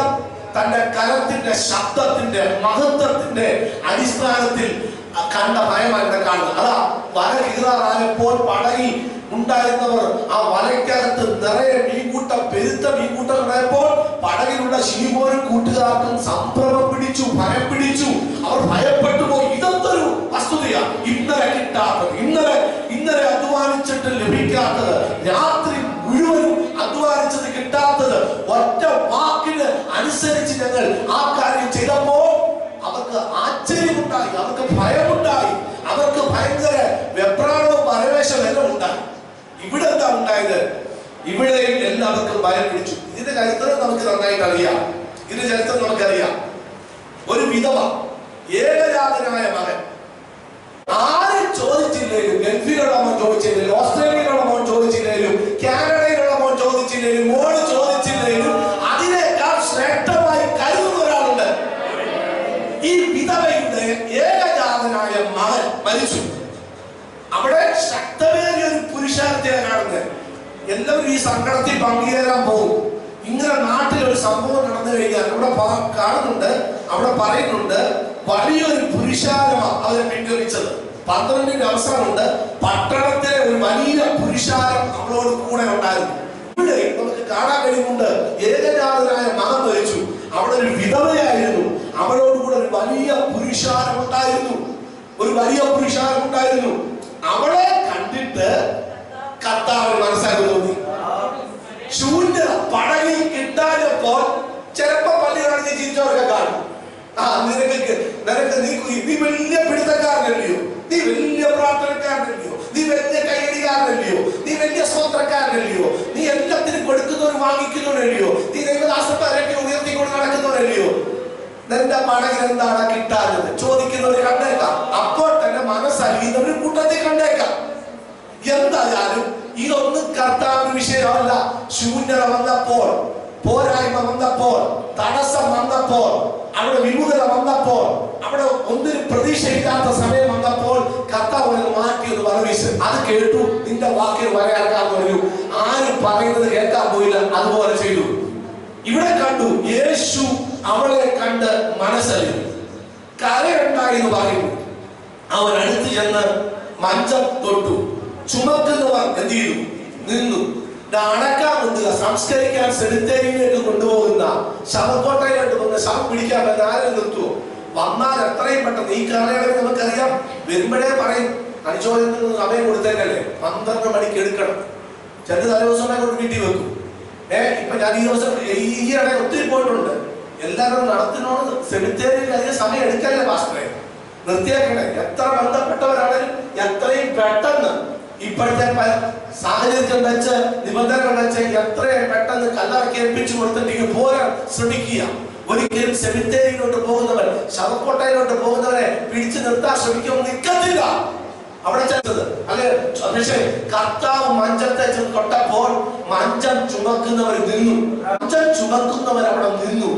തന്റെ കരത്തിന്റെ ശബ്ദത്തിന്റെ മഹത്വത്തിന്റെ അടിസ്ഥാനത്തിൽ കണ്ട ഭയമായിട്ട് കാണുന്നത്. അതാ വല കീറാറായപ്പോൾ പടകിൽ ഉണ്ടായിരുന്നവർ ആ വലയ്ക്കകത്ത് നിറയെ മീൻകൂട്ടം, പെരുത്ത മീൻകൂട്ടം ഉണ്ടായപ്പോൾ പടകിലുള്ള ശിമോനും കൂട്ടുകാർക്കും സംഭ്രമം പിടിച്ചു, ഭയം പിടിച്ചു. അവർ ഭയപ്പെട്ടു പോയി. ഇതൊരു വസ്തുതയാ. ഇന്നലെ കിട്ടാത്തത്, ഇന്നലെ അധ്വാനിച്ചിട്ട് ലഭിക്കാത്തത്, രാത്രി മുഴുവനും അധ്വാനിച്ചത് കിട്ടാത്തത്, ഒറ്റ വാക്കിന് അനുസരിച്ച് ഞങ്ങൾ ആ കാര്യം ചെയ്തപ്പോൾ അവർക്ക് ആശ്ചര്യമുണ്ടായി, അവർക്ക് ഭയമുണ്ടായി, അവർക്ക് ഭയങ്കര വെപ്രാണവും പരവേശവും എല്ലാം ഉണ്ടായി. ഇവിടെ എന്താ ഉണ്ടായത്? ഇവിടെ എല്ലാവർക്കും ഭയം പിടിച്ചു. ഇതിന്റെ ചരിത്രം നമുക്ക് നന്നായിട്ട് അറിയാം. ഇതിന്റെ ചരിത്രം നമുക്കറിയാം. ഒരു വിധവ, ഏകജാതനായ മകൻ, ആരും ചോദിച്ചില്ലേലും, ഗൾഫിലുള്ള മോൻ ചോദിച്ചില്ലേലും, ഓസ്ട്രേലിയയിലുള്ള മോൻ ചോദിച്ചില്ലേലും, കാനഡയിലുള്ള മോൻ ചോദിച്ചില്ലേലും, മോള് ചോദിച്ചില്ലേലും അതിനേക്കാൾ ശ്രേഷ്ഠമായി കരുതുന്ന ഒരാളുണ്ട്. ഈ വിധവയുടെ ഏകജാതനായ മകൻ മരിച്ചു. അവിടെ ശക്തമേറിയ ഒരു പുരുഷാർത്ഥിയെ കാണുന്നത്. എല്ലാവരും ഈ സങ്കടത്തിൽ പങ്കുചേരാൻ പോകും. ഇങ്ങനെ നാട്ടിൽ ഒരു സംഭവം നടന്നു കഴിഞ്ഞാൽ അവിടെ കാണുന്നുണ്ട്, അവിടെ പറയുന്നുണ്ട്, വലിയൊരു പുരുഷാരമാണ് അവരെ പിൻഗമിച്ചത്. 12-ന്റെ അവസാനമുണ്ട്, പട്ടണത്തിലെ ഒരു വലിയ പുരുഷാരം അവളോട് കൂടെ ഉണ്ടായിരുന്നു. ഇവിടെ നമുക്ക് കാണാൻ കഴിയുന്നുണ്ട്, ഏകജാതനായ മകൻ മരിച്ചു, അവിടെ ഒരു വിധവയായിരുന്നു, അവളോടുകൂടെ ഒരു വലിയ പുരുഷാരം ഉണ്ടായിരുന്നു, ഒരു വലിയ പുരുഷാരം ഉണ്ടായിരുന്നു. അവളെ കണ്ടിട്ട് കർത്താവിന് മനസ്സിലാക്കി തോന്നി. ശൂന്യത പടകിൽ കിട്ടാനപ്പോൾ ചിലപ്പോ പള്ളി കാണിച്ച് ചിരിച്ചവരൊക്കെ കാണും. നീ വലിയ പിടുത്തക്കാരനല്ലയോ, നീ വലിയ പ്രാർത്ഥനക്കാരനല്ലയോ, നീ വലിയ കൈയടിക്കാരനല്ലയോ, നീ വലിയ സ്വതന്ത്രക്കാരനല്ലയോ, നീ എല്ലാത്തിനും കൊടുക്കുന്നവരും വാങ്ങിക്കുന്നവരല്ലയോ, നീ ദൈവദാസന്മാരൊക്കെ ഉയർത്തിക്കൊണ്ട് നടക്കുന്നവരല്ലയോ, നിന്റെ പടകിൽ എന്താണ് കിട്ടാഞ്ഞത് ചോദിക്കുന്നവർ കണ്ടേക്കാം. അപ്പോൾ തന്നെ മനസ്സലിയുന്നവർ കൂട്ടത്തിൽ കണ്ടേക്കാം. എന്തായാലും ഇതൊന്നും കർത്താവിന് വിഷയമല്ല. ശൂന്യത വന്നപ്പോൾ, പോരായ്മ വന്നപ്പോൾ, തടസ്സം വന്നപ്പോൾ, അവിടെ വിമുഖത വന്നപ്പോൾ, അവിടെ ഒന്നിനും പ്രതീക്ഷയില്ലാത്ത സമയം വന്നപ്പോൾ കർത്താവ് മാറ്റിയത് വരവീശ്. അത് കേട്ടു, നിന്റെ വാക്കിൽ വരയാക്കാൻ പറഞ്ഞു. ആരും പറയുന്നത് കേൾക്കാൻ പോയില്ല, അതുപോലെ ചെയ്തു. ഇവിടെ കണ്ടു, യേശു അവളെ കണ്ട് മനസ്സലിഞ്ഞു. കരയുണ്ടായി എന്ന് പറയുന്നു. അവൻ അടുത്ത് ചെന്ന് മഞ്ചം തൊട്ടു. ചുമക്കുന്നവർ എന്ത് ചെയ്തു? നിന്നു. അടക്കാൻ കൊണ്ടുക, സംസ്കരിക്കാൻ സെമിത്തേരിയിലേക്ക് കൊണ്ടുപോകുന്ന ശവക്കോട്ടയിലോട്ട് വന്ന് ശവം പിടിക്കാൻ പറ്റുന്ന ആരും നിർത്തുവോ? വന്നാൽ എത്രയും പെട്ടെന്ന് ഈ കാലയളവിൽ നമുക്കറിയാം. വരുമ്പോഴേ പറയും, അനുശോചനത്തിന് സമയം കൊടുത്തേക്കല്ലേ, 12 മണിക്ക് എടുക്കണം. ചില തലേദിവസമേ കൊണ്ട് വീട്ടിൽ വെക്കും. ഇപ്പൊ ഞാൻ ഈ ദിവസം ഈയിടെ ഒത്തിരി പോയിട്ടുണ്ട്. എല്ലാവരും നടത്തിനോട് സെമിത്തേരിയിൽ അധികം സമയം എടുക്കല്ലേ പാസ്റ്ററെ, നിർത്തിയാക്കണേ. എത്ര ബന്ധപ്പെട്ടവരാണെങ്കിലും എത്രയും പെട്ടെന്ന് ഇപ്പോഴത്തെ സാഹചര്യത്തിൽ വെച്ച്, നിബന്ധനകൾ വെച്ച് എത്രയും പെട്ടെന്ന് കല്ലറക്കി ഏൽപ്പിച്ചു കൊടുത്തിട്ട് പോരാൻ ശ്രമിക്കുക. ഒരിക്കലും സെമിത്തേരിയിലോട്ട് പോകുന്നവർ, ശവക്കോട്ടയിലോട്ട് പോകുന്നവരെ പിടിച്ചു നിർത്താൻ ശ്രമിക്കുമ്പോൾ നിൽക്കത്തില്ല. അവിടെ ചെന്നത് അല്ലെ, പക്ഷേ കർത്താവ് മഞ്ചത്തെ തൊട്ടപ്പോൾ മഞ്ചം ചുമക്കുന്നവർ നിന്നു. മഞ്ചം ചുമക്കുന്നവർ അവിടെ നിന്നു,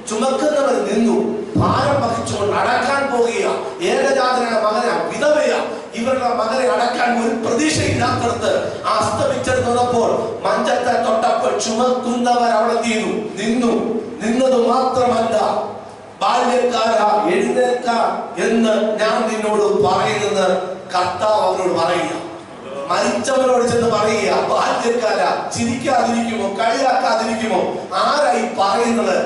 ചുമക്കുന്നവർ നിന്നു. ഭാരം വഹിച്ചുകൊണ്ട് അടക്കാൻ പോകുക. ഏകജാതനായ മകനെ, വിധവയ, ഇവരുടെ മകനെ അടക്കാൻ ഒരു പ്രതീക്ഷയില്ലാത്തടത്ത് അസ്തമിച്ചെടുത്തപ്പോൾ മഞ്ചത്തെ തൊട്ടപ്പോൾ ചുമക്കുന്നവർ അവിടെ നിന്നു. നിന്നത് മാത്രമല്ല, ബാല്യക്കാര എഴുന്നേൽക്ക എന്ന് ഞാൻ നിന്നോട് പറയുന്നത് കർത്താവ് അവരോട് പറയുക. മരിച്ചവരോട് ചെന്ന് പറയുക, ബാല്യക്കാര ചിരിക്കാതിരിക്കുമോ, കളിയാക്കാതിരിക്കുമോ? ആരായി പറയുന്നത്?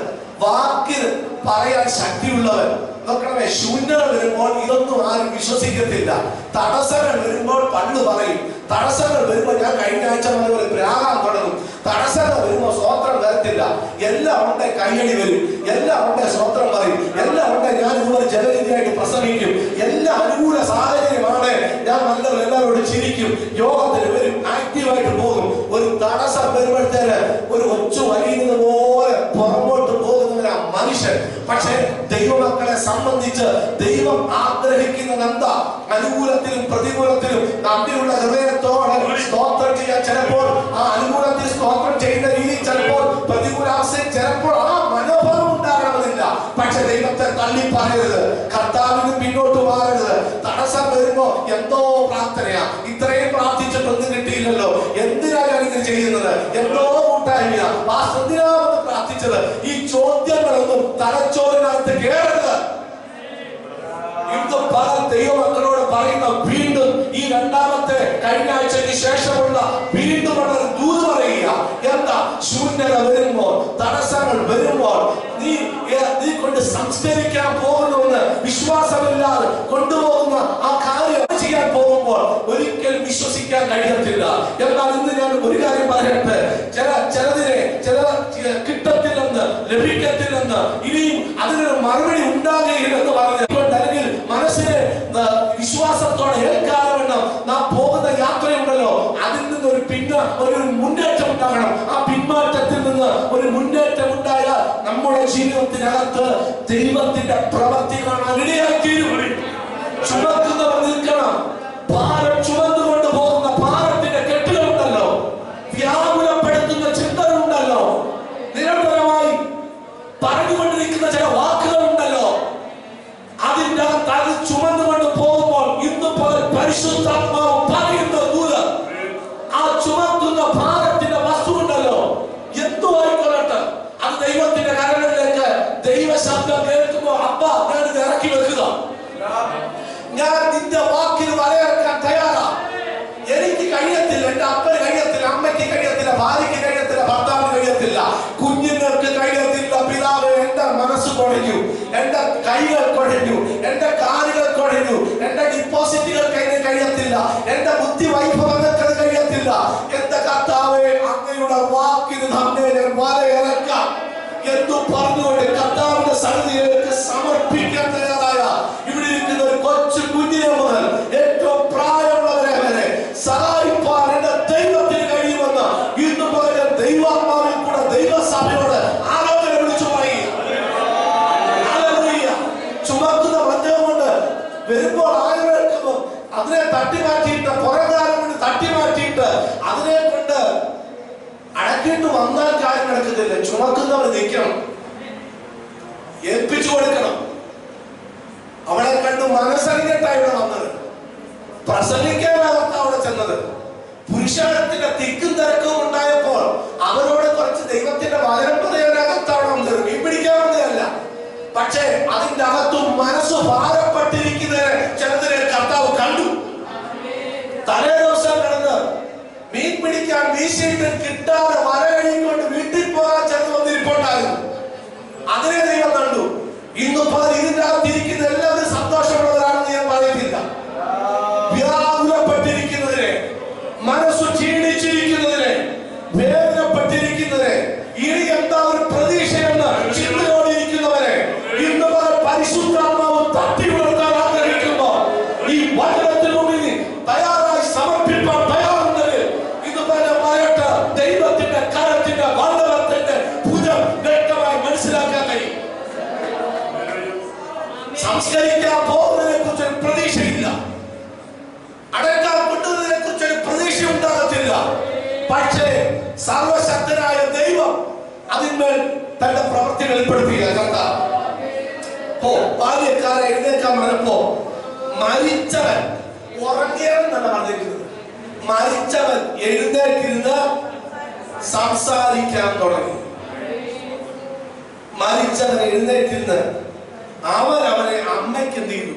വാക്കിന് പറയാൻ ശക്തിയുള്ളവൻ. നോക്കണമേ, ശൂന്യത വരുമ്പോൾ ഇതൊന്നും ആരും വിശ്വസിക്കത്തില്ല. തടസ്സങ്ങൾ വരുമ്പോൾ പണ്ട് പറയും. തടസ്സങ്ങൾ വരുമ്പോൾ, ഞാൻ കഴിഞ്ഞ ആഴ്ച പോലെ പ്രാകാൻ തുടങ്ങും. തടസ്സങ്ങൾ വരുമ്പോൾ സ്വോത്രം വരത്തില്ല. എല്ലാം ഉണ്ട്, കയ്യടി വരും. എല്ലാം ഉണ്ട്, സ്വോത്രം പറയും. എല്ലാം ഉണ്ട്, ഞാൻ ഇതുപോലെ ജനവിധിയായിട്ട് പ്രസംഗിക്കും. എല്ലാ അനുകൂല സാഹചര്യമാണ്, ഞാൻ നല്ലവർ എല്ലാവരോടും ചിരിക്കും. യോഗത്തിന് വരും, ആക്റ്റീവായിട്ട് പോകും. ഒരു തടസ്സം വരുമ്പോഴത്തേന് ഒരു ഒച്ചു വലിയുന്നത് പോലെ പുറമോട്ട് പോകുന്നവരാ മനുഷ്യൻ. പക്ഷെ ദൈവമക്കളെ സംബന്ധിച്ച് ദൈവം ആഗ്രഹിക്കുന്നത് എന്താ? അനുകൂലത്തിലും പ്രതികൂലത്തിലും നന്ദിയുള്ള ഹൃദയത്തോടെ സ്തോത്രം ചെയ്യാൻ. ചിലപ്പോൾ ആ അനുകൂലത്തിൽ സ്തോത്രം ചെയ്യുന്ന രീതി, ചിലപ്പോൾ പ്രതികൂലാവസ്ഥയിൽ ചിലപ്പോൾ ആ മനോഭാവം ഉണ്ടാകണമെന്നില്ല. പക്ഷെ ദൈവത്തെ തള്ളി പറയരുത്, കർത്താവിന് പിന്നോട്ട് മാറരുത്. തടസ്സം വരുമ്പോ എന്തോ പ്രാർത്ഥനയാ, ഇത്രയും പ്രാർത്ഥിച്ചിട്ടൊന്നും കിട്ടിയില്ലല്ലോ, എന്തിനാ ഞാനിങ്ങനെ ചെയ്യുന്നത്, എന്തോ കൂട്ടായ്മ, ആ എന്തിനാണെന്ന് പ്രാർത്ഥിച്ചത്. ഈ ചോദ്യങ്ങളൊന്നും തലച്ചോറിനകത്ത് കേറരുത്. ഇത് പല ദൈവം കഴിഞ്ഞ ആഴ്ചയ്ക്ക് ശേഷമുള്ള വീണ്ടും ഒരു ദൂത് പറയുക. എന്താ? ശൂന്യത വരുമ്പോൾ, തടസ്സങ്ങൾ വരുമ്പോൾ, നീ കൊണ്ട് സംസ്കരിക്കാൻ പോകുന്നുവെന്ന് വിശ്വാസമില്ലാതെ കൊണ്ടുപോകുന്ന ആ കാര്യം ചെയ്യാൻ പോകുമ്പോൾ ഒരിക്കലും വിശ്വസിക്കാൻ കഴിയത്തില്ല. എന്നാൽ ഇന്ന് ഞാൻ ഒരു കാര്യം പറയട്ടെ, ചിലതിനെ കിട്ടത്തില്ലെന്ന്, ലഭിക്കത്തില്ലെന്ന്, ഇനിയും അതിനൊരു മറുപടി ഉണ്ടാകുകയില്ലെന്ന് പറഞ്ഞുകൊണ്ട് അല്ലെങ്കിൽ മനസ്സിനെ വിശ്വാസത്തോടെ ഏൽക്കാതെ വേണം നാം പോകുന്ന യാത്രയുണ്ടല്ലോ, അതിൽ നിന്ന് ഒരു മുന്നേറ്റം ഉണ്ടാകണം. ആ പിന്മാറ്റത്തിൽ നിന്ന് ഒരു മുന്നേറ്റം ഉണ്ടായാൽ നമ്മുടെ ജീവിതത്തിനകത്ത് ദൈവത്തിന്റെ പ്രവൃത്തി കാണാൻ ഇടയായിത്തീരും. ചുമക്കുന്നവർ നിൽക്കണം. ഭാരം ചുമന്നുകൊണ്ട് പോകുന്ന ഭാരത്തിന്റെ കെട്ടുകളുണ്ടല്ലോ, വ്യാകുലപ്പെടുത്തുന്ന ചിന്തകളുണ്ടല്ലോ, നിരന്തരമായി പറഞ്ഞുകൊണ്ടിരിക്കുന്ന ചില വാക്കുകളുണ്ടല്ലോ, അതിന്റെ അകത്ത് അത് ചുമന്നുകൊണ്ട് പോകുമ്പോൾ ഇന്ന് പരിശുദ്ധാത്മാവ് പറയുന്ന ദൂത്, ആ ചുമക്കുന്ന ഭാരത്തിന്റെ വസ്തു ഉണ്ടല്ലോ, എന്തുമായിക്കൊള്ളട്ടെ, അത് ദൈവത്തിന്റെ കരങ്ങളിലേക്ക് ദൈവശബ്ദം കേൾക്കുമ്പോൾ അപ്പ ഞാൻ ഇത് ഇറക്കി വെക്കുക, ഞാൻ നിന്റെ വാക്കിന് വരയിറക്കാൻ തയ്യാറാ. എനിക്ക് കഴിയത്തില്ല, എന്റെ അപ്പന് കഴിയത്തില്ല, അമ്മയ്ക്ക് കഴിയത്തില്ല, ഭാര്യയ്ക്ക് കഴിയത്തില്ല, ഭർത്താവിന് കഴിയത്തില്ല, കുഞ്ഞുങ്ങൾക്ക് കഴിയത്തില്ല. പിതാവ്, എന്റെ മനസ്സ് കുഴഞ്ഞു, എന്റെ കൈകൾ കുഴഞ്ഞു, എന്റെ കാലുകൾ കുഴഞ്ഞു, എന്റെ ഡിപ്പോസിറ്റുകൾക്ക് അതിന് കഴിയത്തില്ല, എന്റെ ബുദ്ധി വൈഭവങ്ങൾക്ക് അത് കഴിയത്തില്ല. എന്റെ കർത്താവേ, അങ്ങയുടെ വാക്കിന് നമ്മെ ഞാൻ വരയിറക്കാം എന്ന് പറഞ്ഞുകൊണ്ട് കർത്താവിന്റെ സന്നിധിയിലേക്ക് സമർപ്പിക്കാൻ തയ്യാറായ ഇവിടെ ഇരിക്കുന്ന ഒരു കൊച്ചു കുഞ്ഞിനെ മുതൽ ഏറ്റവും പ്രായമുള്ളവരെ വരെ സഹായിപ്പാൻ എന്റെ ദൈവത്തിന് കഴിയുമെന്ന് ഇന്ന് പറഞ്ഞ ദൈവാത്മാവിൽ കൂടെ ദൈവസഭയോട് ആലോചന വിളിച്ചു പറയുക. ചുമക്കുന്ന വഞ്ചകം കൊണ്ട് വരുമ്പോൾ ആളുകൾക്കുമ്പോൾ അതിനെ തട്ടിമാറ്റിയിട്ട് പുറകാലം കൊണ്ട് തട്ടിമാറ്റിയിട്ട് അതിനെ കൊണ്ട് അടക്കിട്ട് വന്നാൽ കാര്യം നടക്കത്തില്ല. ചുമക്കുന്നവർ നിൽക്കണം, ഏൽപ്പിച്ചു കൊടുക്കണം. അവളെ കണ്ട് മനസ്സറിഞ്ഞിട്ടാണ് ഇവിടെ വന്നത്, പ്രസംഗിക്കാനാകത്ത അവിടെ ചെന്നത്. പുരുഷാരത്തിന്റെ തിക്കും തിരക്കും ഉണ്ടായപ്പോൾ അവരോട് കുറച്ച് ദൈവത്തിന്റെ വചനം പറയാനകത്ത് അവിടെ വന്നത്, മീൻ പിടിക്കാൻ വന്നതല്ല. പക്ഷേ അതിന്റെ അകത്തും മനസ്സ് ഭാരപ്പെട്ടിരിക്കുന്നതിനെ ചിലതിനെ കർത്താവ് കണ്ടു. തലേ ദിവസം കിടന്ന് മീൻ പിടിക്കാൻ വീശിയിട്ട് കിട്ടാതെ വരകഴിക്കൊണ്ട് വീട്ടിൽ പോകാൻ ചെന്ന് വന്നിരിപ്പുണ്ടായിരുന്നു. അതിനെ ദൈവം കണ്ടു. ഇന്ന് ഇതിന്റെ അകത്തിരിക്കുന്ന എല്ലാവരും സന്തോഷമുള്ളവരാണെന്ന് ഞാൻ പറയുന്നില്ല. വ്യാകുലപ്പെട്ടിരിക്കുന്നതിനെ, മനസ്സു ക്ഷീണിച്ചിരിക്കുന്നതിനെ, വേദനപ്പെട്ടിരിക്കുന്നതിനെ, ഇനി എന്താ ഒരു പ്രതീക്ഷയെന്ന് ചിന്തയോടിരിക്കുന്നവരെ ഇന്ന് പരിശുദ്ധാത്മാവ് തട്ടി ഉണർത്താൻ ആഗ്രഹിക്കുമ്പോ ഈ വചനത്തിന് മുമ്പിൽ തയ്യാറായി സമർപ്പിക്കാൻ തയ്യാറുണ്ടെങ്കിൽ ഇത് തന്നെ പറയട്ടെ, ദൈവത്തിന്റെ കരത്തിന്റെ വചനത്തിന്റെ ഭുജം വ്യക്തമായി മനസ്സിലാക്കാൻ കഴിയും. സംസ്കരിക്കാൻ പോകുന്നതിനെ കുറിച്ചൊരു പ്രതീക്ഷയില്ല, അടക്കാൻ കൊണ്ടുവന്നതിനെ കുറിച്ചൊരു പ്രതീക്ഷ ഉണ്ടാകത്തില്ല. പക്ഷേ സർവശക്തനായ ദൈവം അതിന്മേൽ തന്റെ പ്രവൃത്തി വെളിപ്പെടുത്തിയില്ല. കണ്ടാ ബാല്യക്കാരെ എഴുന്നേക്കാൻ പറഞ്ഞപ്പോ മരിച്ചവൻ ഉറങ്ങിയവെന്നല്ല പറഞ്ഞിരിക്കുന്നത്, മരിച്ചവൻ എഴുന്നേറ്റിരുന്ന് സംസാരിക്കാൻ തുടങ്ങി. മരിച്ചവൻ എഴുന്നേറ്റിരുന്ന് അവനെ അമ്മയ്ക്ക് എന്ത് ചെയ്തു?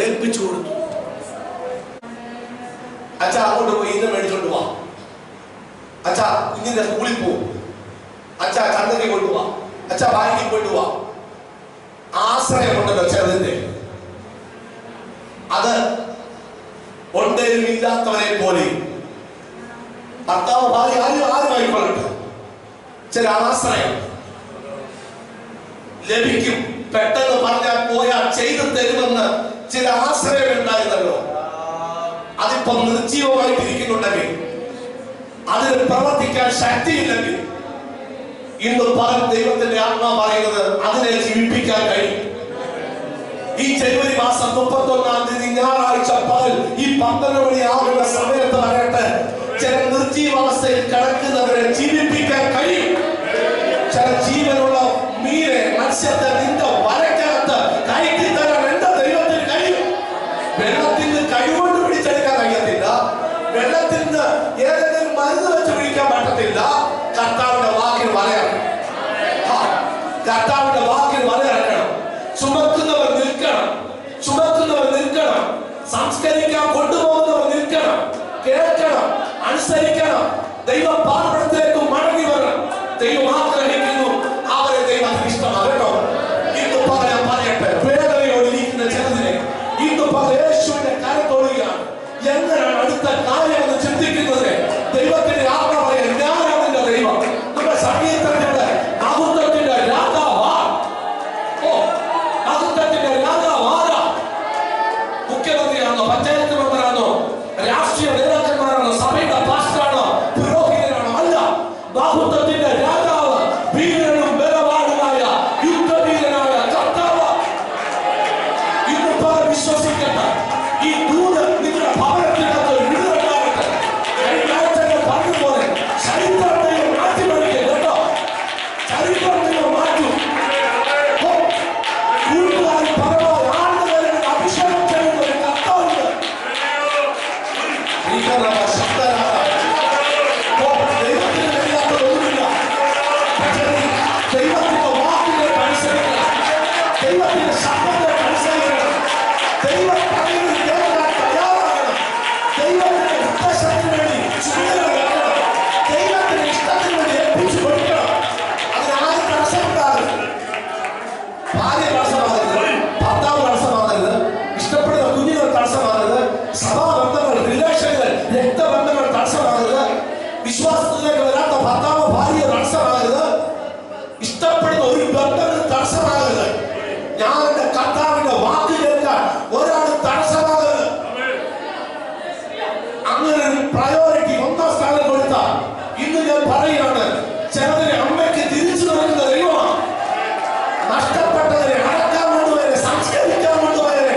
ഏൽപ്പിച്ചു കൊടുത്തു. അച്ഛാ അങ്ങോട്ട് പോയി ഇന്ന് മേടിച്ചോണ്ട് പോവാ, അച്ഛാ കുഞ്ഞിന്റെ സ്കൂളിൽ പോവും, അച്ഛാ ചന്തയ്ക്ക് കൊണ്ടുപോവാ, അച്ഛാ ബാങ്കിൽ പോയിട്ട് പോവാ. ആശ്രയമുണ്ടല്ലോ ചെറുതിന്റെ, അത് ഒണ്ടേലും ഇല്ലാത്തവരെ പോലെ ഭർത്താവ് ഭാര്യ ആരുമായിക്കൊള്ളട്ടെ, ചില ആശ്രയം ലഭിക്കും. പെട്ടെന്ന് പറഞ്ഞാൽ പോയാൽ ചെയ്തു തരുമെന്ന് ചില ആശ്രയം ഉണ്ടായിരുന്നല്ലോ, അതിപ്പം നിർജീവമായിട്ടിരിക്കുന്നുണ്ടെങ്കിൽ, അതിന് പ്രവർത്തിക്കാൻ ശക്തിയില്ലെങ്കിൽ ഇന്ന് ദൈവത്തിന്റെ ആത്മാ പറയുന്നത് അതിനെ ജീവിപ്പിക്കാൻ കഴിയും. ഈ ജനുവരി മാസം 31-ാം തീയതി ഞായറാഴ്ച പകൽ ഈ 12 മണിയാകുന്ന സമയത്ത് പറയട്ടെ, ചില നിർജീവാവസ്ഥയിൽ കിടക്കുന്നവരെ ജീവിപ്പിക്കാൻ കഴിയും. ചില ജീവനുള്ള മീനെ, മത്സ്യത്തെ നിന്റെ വരക്കകത്ത് കയറ്റി തരാൻ എന്റെ ദൈവത്തിന് കഴിയും. വെള്ളത്തിന് കഴിവുകൊണ്ട് പിടിച്ചെടുക്കാൻ കഴിയത്തില്ല, വെള്ളത്തിന് ഏതെങ്കിലും മരുന്ന് വെച്ച് പിടിക്കാൻ പറ്റത്തില്ല. കർത്താവിന്റെ വാക്കിന് വലയിറക്കണം, കർത്താവിന്റെ വാക്കിന് വലയിറക്കണം. ചുമക്കുന്നവർ നിൽക്കണം, സംസ്കരിക്കാൻ കൊണ്ടുപോകുന്നവർ നിൽക്കണം. കേൾക്കണം, അനുസരിക്കണം. ദൈവ പാർപ്പിടത്തിലേക്ക് മടങ്ങി വരണം. ദൈവം ആഗ്രഹിക്കുന്നു, അവരെ ദൈവത്തിന് ഇഷ്ടമാണ് കേട്ടോ. ഇന്ന് പറയട്ടെ, വേദനയോട് ഇരിക്കുന്ന ചിലതിനെ ഇന്ന് യേശുവിന്റെ കരത്തൊഴുകയാണ്. എങ്ങനെയാണ് അടുത്ത കാര്യമെന്ന് ചിന്തിക്കുന്നത്? ദൈവത്തിന്റെ ആത്മ പറയാൻ ഞാനാണ് നിന്റെ ദൈവം. നമ്മുടെ സംഗീതത്തിന്റെ മഹത്വത്തിന്റെ രാജാവാ. മഹത്വത്തിന്റെ രാജാവാരാ? മുഖ്യമന്ത്രിയാണോ, പഞ്ചായത്ത് മെമ്പറാണോ, രാഷ്ട്രീയ നേതാക്കന്മാരാണോ, സഭയുടെ പാസ്റ്ററാണോ, പുരോഹിതനാണോ? അല്ല. മഹത്വത്തിന്റെ രാജാവ്, വീരനും ബലവാനുമായ യുദ്ധവീരനായ കർത്താവ്. ഇന്നിപ്പോ വിശ്വസിക്കണ്ട, ഈ ദൂത് നിങ്ങളുടെ ഭവനത്തിനകത്ത് വിടുതലാകട്ടെ. കഴിഞ്ഞ ആഴ്ച പറഞ്ഞതുപോലെ ചരിത്രത്തെയും മാറ്റിമറിക്കുക കേട്ടോ. ചരിത്രത്തെയും മാറ്റും. കൂട്ടുകാരി പരമായി ആളുകളെ അഭിഷേകം ചെയ്യുന്ന ഒരു കർത്താവുണ്ട്. ദൈവത്തിന് കഴിയാത്തതൊന്നുമില്ല. ദൈവത്തിന്റെ വാക്കുകൾക്ക് അനുസരിക്കണം, ദൈവത്തിന്റെ ശബ്ദത്തെ അനുസരിക്കണം, ദൈവം പറയുന്നത് കേൾക്കാൻ തയ്യാറാകണം, ദൈവത്തിന്റെ ഉദ്ദേശത്തിന് വേണ്ടി ചുമതല കേൾക്കണം, ദൈവത്തിന്റെ ഇഷ്ടത്തിന് വേണ്ടി ഏൽപ്പിച്ചു കൊടുക്കണം. അതിനാരും തടസ്സമുണ്ടാകരുത്. ഭാര്യ തടസ്സമാകരുത്, ഭർത്താവ് തടസ്സമാകരുത്, ഇഷ്ടപ്പെടുന്ന കുഞ്ഞുങ്ങൾ തടസ്സമാകരുത്, സഭാബന്ധങ്ങൾ, റിലേഷനുകൾ, രക്തബന്ധങ്ങൾ തടസ്സമാകരുത്, വിശ്വാസത്തിലേക്ക് വരാത്ത ഭർത്താവ് ഭാര്യ തടസ്സമാകരുത്, ഇഷ്ടപ്പെടുന്ന ഒരു ബന്ധങ്ങൾ തടസ്സമാകരുത്. ഞാൻ എന്റെ കർത്താവിന്റെ വാക്ക് കേൾക്കാൻ ഒരാൾ തടസ്സമാകരുത്. അങ്ങനെ ഒരു പ്രയോറിറ്റി ഒന്നാം സ്ഥാനം കൊടുത്താൽ ഇന്ന് ഞാൻ പറയുകയാണ്, ചിലതിനെ അമ്മയ്ക്ക് തിരിച്ചു നൽകുന്ന ദൈവമാണ്. നഷ്ടപ്പെട്ടതിനെ അടക്കാൻ കൊണ്ടുവരെ, സംസ്കരിക്കാൻ കൊണ്ടുവരെ,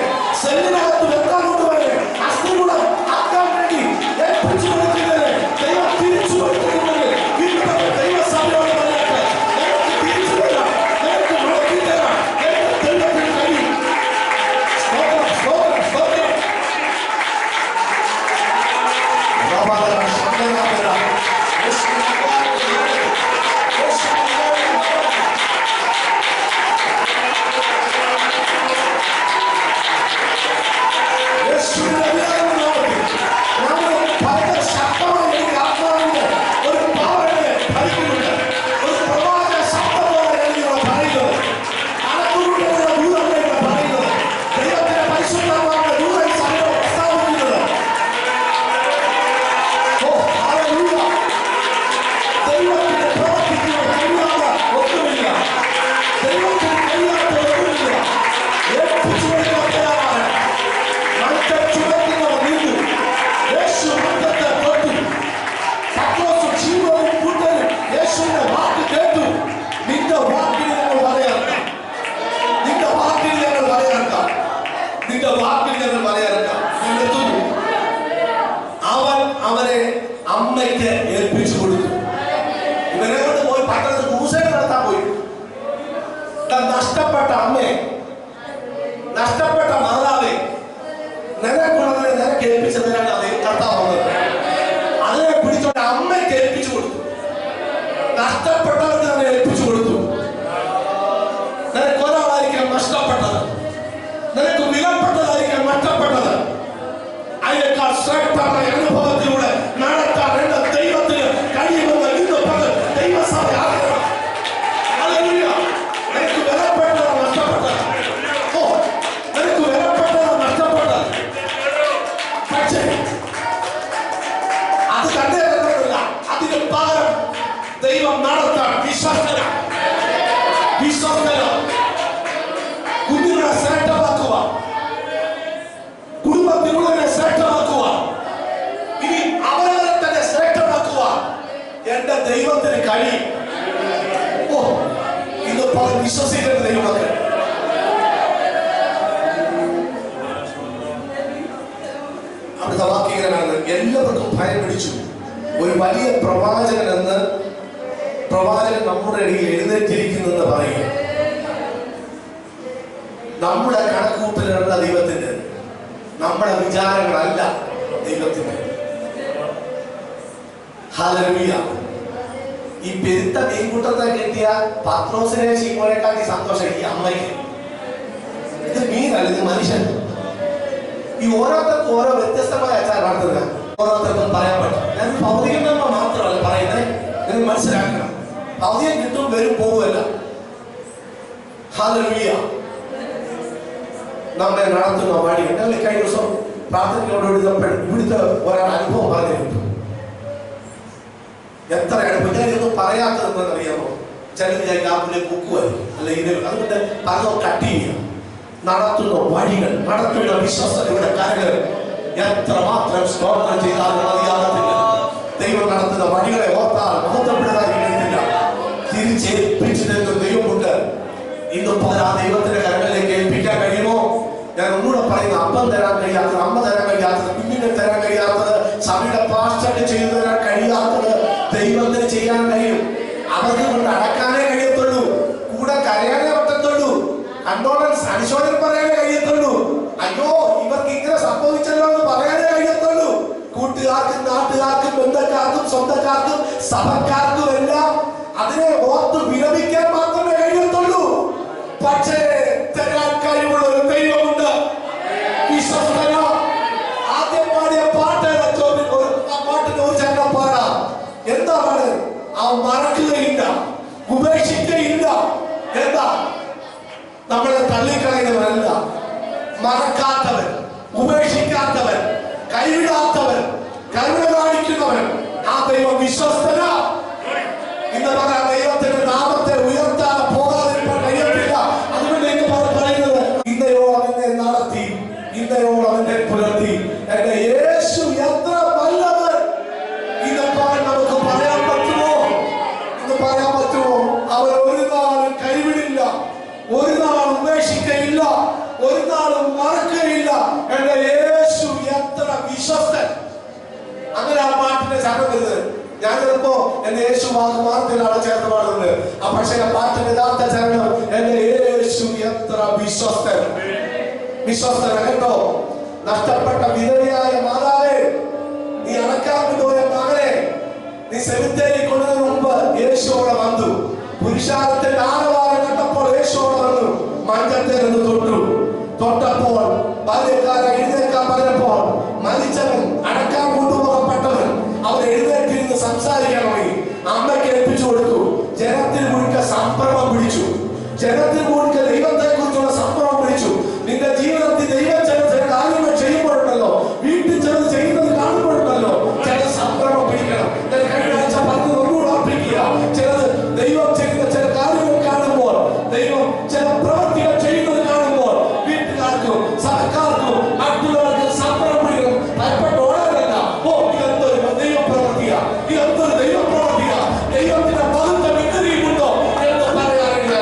സെല്ലിനകത്ത് വെക്കാൻ കൊണ്ടുവരെ, അസ്ഥികൂടം ആക്കാൻ വേണ്ടി ഏൽപ്പിച്ചു കൊടുക്കുന്നതിനെ ദൈവം തിരിച്ചു കൊടുക്കുന്നത്. ഇന്നത്തെ ദൈവസഭയോട് പറയട്ടെ, നിനക്ക് തിരിച്ചു തരാം, നിനക്ക് മടക്കി തരാം, നിനക്ക് ദൈവത്തിന് കഴിയും. സ്തോത്രം, സ്തോത്രം, സ്തോത്രം. അവനെ അമ്മയ്ക്ക് ഏൽപ്പിച്ചു കൊടുത്തു. ഇവനെ കൊണ്ട് പോയി പട്ടണത്തിൽ ക്രൂസേഡ് നടത്താൻ പോയി. നഷ്ടപ്പെട്ട അമ്മയെ, നഷ്ടപ്പെട്ട മാതാവെ, നിനക്കുള്ളതിനെ നിനക്ക് ഏൽപ്പിച്ചതിനാണ് അതേ കർത്താവ് വന്നത്. അതിനെ പിടിച്ചോണ്ട് അമ്മയ്ക്ക് ഏൽപ്പിച്ചു കൊടുത്തു. നഷ്ടപ്പെട്ടവർക്ക് തന്നെ ഏൽപ്പിച്ചു കൊടുത്തു. നിനക്ക് ഒരാളായിരിക്കാം നഷ്ടപ്പെട്ടത്, നിനക്ക് വിലപ്പെട്ടതായിരിക്കാം നഷ്ടപ്പെട്ടത്. അതിനേക്കാൾ ശ്രേഷ്ഠമായ അനുഭവത്തിലൂടെ നടത്താൻ എന്റെ ദൈവത്തിന് കഴിയുമെന്ന് ഇന്ന് പകൽ ദൈവസഭ അറിയണം. ഹല്ലേലൂയ. നിനക്ക് വിലപ്പെട്ടത് നഷ്ടപ്പെട്ടത്, നിനക്ക് വിലപ്പെട്ടത് നഷ്ടപ്പെട്ടത്. പക്ഷേ അത് തന്നെ തന്നില്ല. അതിന് പകരം ദൈവം നടത്താൻ വിശ്വസ്തന, വിശ്വസ്തന. കുഞ്ഞുങ്ങളെ ശ്രേഷ്ഠമാക്കുക, കുടുംബത്തിനുള്ളവരെ ശ്രേഷ്ഠമാക്കുക, ഇനി അവരെ തന്നെ ശ്രേഷ്ഠമാക്കുക. എന്റെ ദൈവത്തിന് കഴിയും. ഇന്നിപ്പോ വിശ്വസിക്കുന്ന ദൈവമക്കൾ, അവിടുത്തെ വാക്യങ്ങളാണ്. എല്ലാവർക്കും ഭയം പിടിച്ചു. ഒരു വലിയ പ്രവാചകൻ എന്ന് പ്രവാചകൻ നമ്മുടെ ഇടയിൽ എഴുന്നേറ്റിരിക്കുന്നെന്ന് പറയുക. നമ്മുടെ കണക്കൂട്ടലുള്ള ദൈവത്തിന്റെ, നമ്മുടെ വിചാരങ്ങളല്ല ദൈവത്തിന്റെ. ഹല്ലേലൂയ. ഈ പെരുത്ത മീൻകൂട്ടത്തെ കിട്ടിയ പത്രോസിനെ ശീമോനെക്കാട്ടി സന്തോഷം ഈ അമ്മയ്ക്ക്. ഇത് മീനല്ല, ഇത് മനുഷ്യൻ. ഈ ഓരോരുത്തർക്കും ഓരോ വ്യത്യസ്തമായ അച്ചാർ നടത്തുക. ഓരോരുത്തർക്കും പറയാൻ പറ്റും. ഞാൻ ഭൗതിക നന്മ മാത്രമല്ല പറയുന്നത്, നിങ്ങൾ മനസ്സിലാക്കണം. ഭൗതികം കിട്ടും, വരും, പോകുമല്ല. ഹല്ലേലൂയ. നമ്മെ നടത്തുന്ന വഴി. ഞങ്ങൾ കഴിഞ്ഞ ദിവസം പ്രാർത്ഥനയോട് ഇവിടുത്തെ ഒരാൾ അനുഭവം പറഞ്ഞിട്ടുണ്ട്. എത്ര അനുഭവം ഞാൻ ഇതൊന്നും പറയാത്തതെന്ന് അറിയാമോ? ചിലത് ഞാൻ കാപ്പിലെ കുക്കുമായിരുന്നു അല്ലെങ്കിൽ അതുകൊണ്ട് പലതോ കട്ട് ചെയ്യുക. നടത്തുന്ന വഴികൾ, നടത്തുന്ന വിശ്വസ്തയുടെ കാര്യങ്ങൾ എത്രമാത്രം സ്തോത്രം ചെയ്താലും മതിയാകത്തില്ല. ദൈവം നടത്തുന്ന വഴികളെ ഓർത്താൽ മഹത്വപ്പെടുത്താൻ കഴിയത്തില്ല. തിരിച്ചേൽപ്പിച്ചിരുന്ന ദൈവമുണ്ട്. ഇന്ന് പകരം ദൈവത്തിന്റെ കരങ്ങളിലേക്ക് ഏൽപ്പിക്കാൻ കഴിയുമോ? ഞാൻ ഒന്നുകൂടെ പറയുന്ന, അപ്പം തരാൻ കഴിയാത്തത്, അമ്മ തരാൻ കഴിയാത്തത്, കുഞ്ഞിനെ തരാൻ കഴിയാത്തത്, സഭയുടെ പാസ്റ്റർക്ക് ചെയ്തു തരാൻ കഴിയാത്തത് ദൈവത്തിന് ചെയ്യാൻ കഴിയും. അവർക്ക് കൊണ്ട് അടക്കാനേ കഴിയത്തുള്ളൂ, കൂടെ കരയാനേ പറ്റത്തുള്ളൂ, കണ്ടോളൻസ് അനുശോചനം പറയാനേ കഴിയത്തുള്ളൂ. അയ്യോ ഇവർക്ക് ഇങ്ങനെ സംഭവിച്ചല്ലോ എന്ന് പറയാനേ കഴിയത്തുള്ളൂ. കൂട്ടുകാർക്കും നാട്ടുകാർക്കും ബന്ധക്കാർക്കും സ്വന്തക്കാർക്കും സഭക്കാർക്കും എല്ലാം അതിനെ ഓർത്ത് വിലപിക്കാൻ മാത്രമേ കഴിയത്തുള്ളൂ. പക്ഷേ തരാൻ കഴിവുള്ള ഒരു ദൈവമുണ്ട്. വിശ്വസ്തന. ആദ്യം പാടിയ പാട്ടിന് ഒരു ചരണം പാടാം. എന്താ പാട്? അവൻ മറക്കുകയില്ല, ഉപേക്ഷിക്കുകയില്ല. എന്താ? നമ്മളെ തള്ളിക്കളയുന്നവരല്ല, മറക്കാത്തവൻ, ഉപേക്ഷിക്കാത്തവൻ, കൈവിടാത്തവൻ, കരുണ കാണിക്കുന്നവൻ. ആ ദൈവം വിശ്വസ്തന. ഇന്ന് പറയാൻ ദൈവത്തിന്റെ നാമത്തെ ഉയർത്താൻ പോകാതിരിക്കാൻ കഴിയത്തില്ല. അതുകൊണ്ട് പറയുന്നത്, ഇന്നയോളം എന്നെ നടത്തി, ഇന്നയോളം എന്നെ പുലർത്തി എന്റെ യേശു എത്ര നല്ലവൻ. ഇന്നിപ്പോൾ നമുക്ക് പറയാൻ പറ്റുമോ? ഇന്ന് പറയാൻ പറ്റുമോ? അവൻ ഒരു നാളും കൈവിടില്ല, ഒരു നാളും ഉപേക്ഷിക്കയില്ല, ഒരു നാളും മറക്കുകയില്ല. എന്റെ യേശു എത്ര വിശ്വസ്തൻ. അങ്ങനെ ആ പാട്ടിനെ ചാടുന്നത്. ഞാൻ ചിലപ്പോ എന്റെ യേശു വാർത്തയിലാണ് ചേർത്ത് പാടുന്നത്. ആ പക്ഷേ ആ പാട്ടിന്റെ യഥാർത്ഥ ചരണം എന്റെ യേശു എത്ര വിശ്വസ്തൻ. വിശ്വസ്തൻ കേട്ടോ. നഷ്ടപ്പെട്ട വിധവയായ മാതാവേ, നീ അടക്കാൻ കൊണ്ടുപോയ മകനെ നീ സെമിത്തേരി കൊണ്ടതിന് മുമ്പ് യേശുവോടെ വന്നു. പുരുഷാരത്തിന്റെ ആരവാരം കണ്ടപ്പോൾ യേശുവോടെ വന്നു. മഞ്ചത്തിൽ നിന്ന് തൊട്ടപ്പോൾ ബാല്യക്കാരൻ എഴുന്നേൽക്കാൻ പറഞ്ഞപ്പോൾ മരിച്ചവൻ, അടക്കാൻ കൊണ്ടുപോകപ്പെട്ടവൻ, അവൻ എഴുന്നേറ്റിരുന്ന് സംസാരിക്കാൻ തുടങ്ങി. അമ്മയ്ക്ക് ഏൽപ്പിച്ചു കൊടുത്തു. ജനത്തിന് മുഴുക്ക സംഭ്രമം പിടിച്ചു. ജനത്തിന് മുഴുക്ക ദൈവത്തെ കുറിച്ചുള്ള സംഭ്രമം പിടിച്ചു. നിന്റെ ജീവിതത്തിൽ ദൈവം ചില കാര്യങ്ങൾ ചെയ്യുമ്പോഴുണ്ടല്ലോ, വീട്ടിൽ ചിലത് ചെയ്യുന്നത് കാണുമ്പോഴുണ്ടല്ലോ, ചില സംഭ്രമം പിടിക്കണം. ഞാൻ കഴിഞ്ഞ ആഴ്ച പറഞ്ഞത് ഒന്നുകൂടെ ഓർപ്പിക്കുക. ചിലത് ദൈവം ചെയ്യുന്ന ചില കാര്യങ്ങൾ കാണുമ്പോൾ, ദൈവം ചില പ്രവൃത്തികൾ ചെയ്യുന്നത് കാണുമ്പോൾ വീട്ടുകാർക്കും സർക്കാർക്കും മറ്റുള്ളവർക്കും സംഭ്രമം പിടിക്കണം. ഭയപ്പെട്ട് ഓടാനല്ല. ഓ, ഇതെന്തൊരു ദൈവപ്രവൃത്തിയാ, ഇതെന്തൊരു ദൈവപ്രവൃത്തിയാ, ദൈവത്തിന്റെ മഹത്വം എങ്ങനെയുണ്ടോ എന്ന് പറയാനായിട്ട്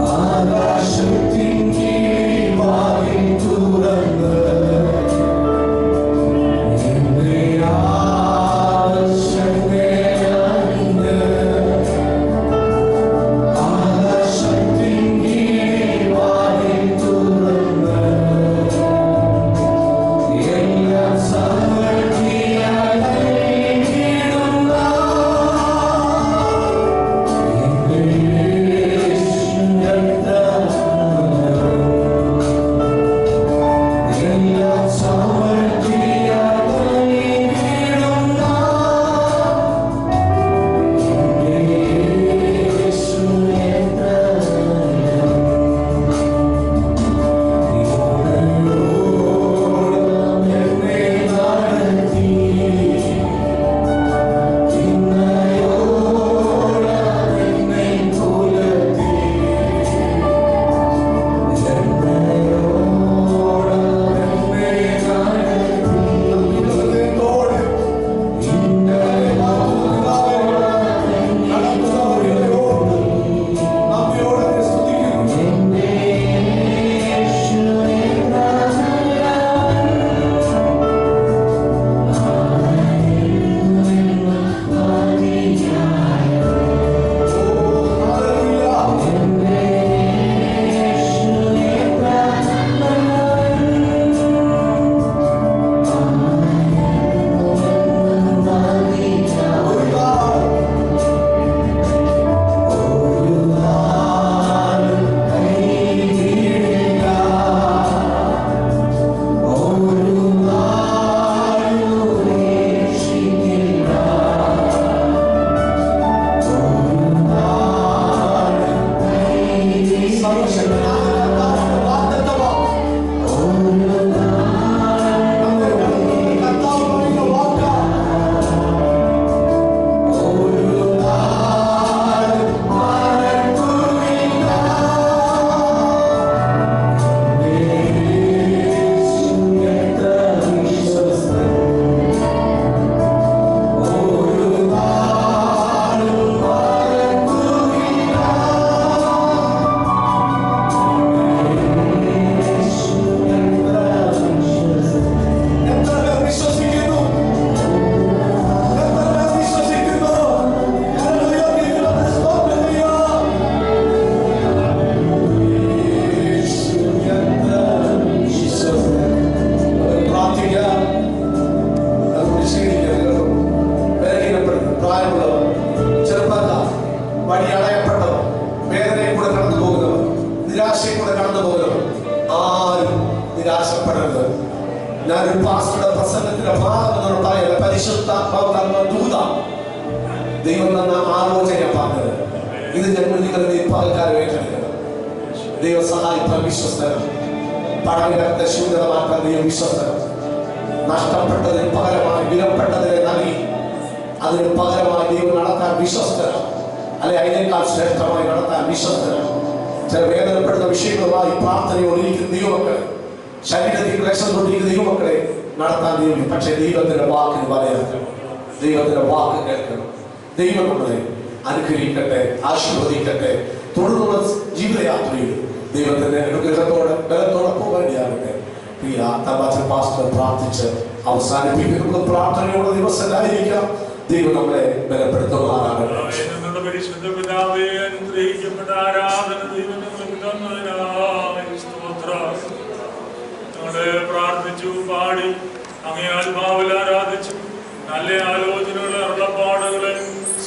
I നഷ്ടപ്പെടരുത്. ഞാനൊരു പാസ്റ്ററുടെ പ്രസംഗത്തിന്റെ ഭാഗം എന്നോട് പറയല്ല, പരിശുദ്ധാത്മാവ് തന്ന ദൂത ദൈവം തന്ന ആലോചന പറഞ്ഞത്. ഇത് ഞങ്ങൾ നിങ്ങളുടെ പകൽക്കാലം ഏറ്റെടുക്കണം. ദൈവം സഹായിക്കാൻ വിശ്വസ്തരം, പടവിടത്തെ ശൂന്യത മാറ്റാൻ ദൈവം വിശ്വസ്തരം. നഷ്ടപ്പെട്ടതിന് പകരമായി വിലപ്പെട്ടതിനെ നൽകി അതിന് പകരമായി ദൈവം നടത്താൻ വിശ്വസ്തരം, അല്ലെ അതിനേക്കാൾ ശ്രേഷ്ഠമായി നടത്താൻ വിശ്വസ്തരം. ചില വേദനപ്പെടുന്ന വിഷയങ്ങളുമായി പ്രാർത്ഥനയോടിരിക്കുന്ന ദൈവമക്കളെ, ശരീരത്തിൽ രക്ഷം കൊണ്ടിരിക്കുന്ന ദൈവമക്കളെ നടത്താൻ ദൈവം. പക്ഷേ ദൈവത്തിന്റെ വാക്കിന് പറയാക്കണം, ദൈവത്തിന്റെ വാക്ക് കേൾക്കണം. ദൈവം നമ്മളെ അനുഗ്രഹിക്കട്ടെ, ആശീർവദിക്കട്ടെ. തുടർന്നുള്ള ജീവിതയാത്രയിൽ ദൈവത്തിന്റെ അനുഗ്രഹത്തോടെ ബലത്തോടെ പോകേണ്ടിയാകട്ടെ. പ്രിയ തമാശ പാസ്റ്റർ പ്രാർത്ഥിച്ച് അവസാനിപ്പിക്കുന്ന പ്രാർത്ഥനയോടെ ദിവസമായിരിക്കാം. ദൈവം നമ്മളെ ബലപ്പെടുത്തുമാറാകട്ടെ. പരിശുദ്ധ പിതാവേ, അനുഗ്രഹിക്കപ്പെട്ട ആരാധന ദൈവങ്ങൾക്ക് തന്നതിനായി സ്തോത്രം. ഞങ്ങളെ പ്രാർത്ഥിച്ചു, പാടി, അങ്ങേ ആത്മാവിൽ ആരാധിച്ചു. നല്ല ആലോചനകളെ, അരുളപ്പാടുകളെ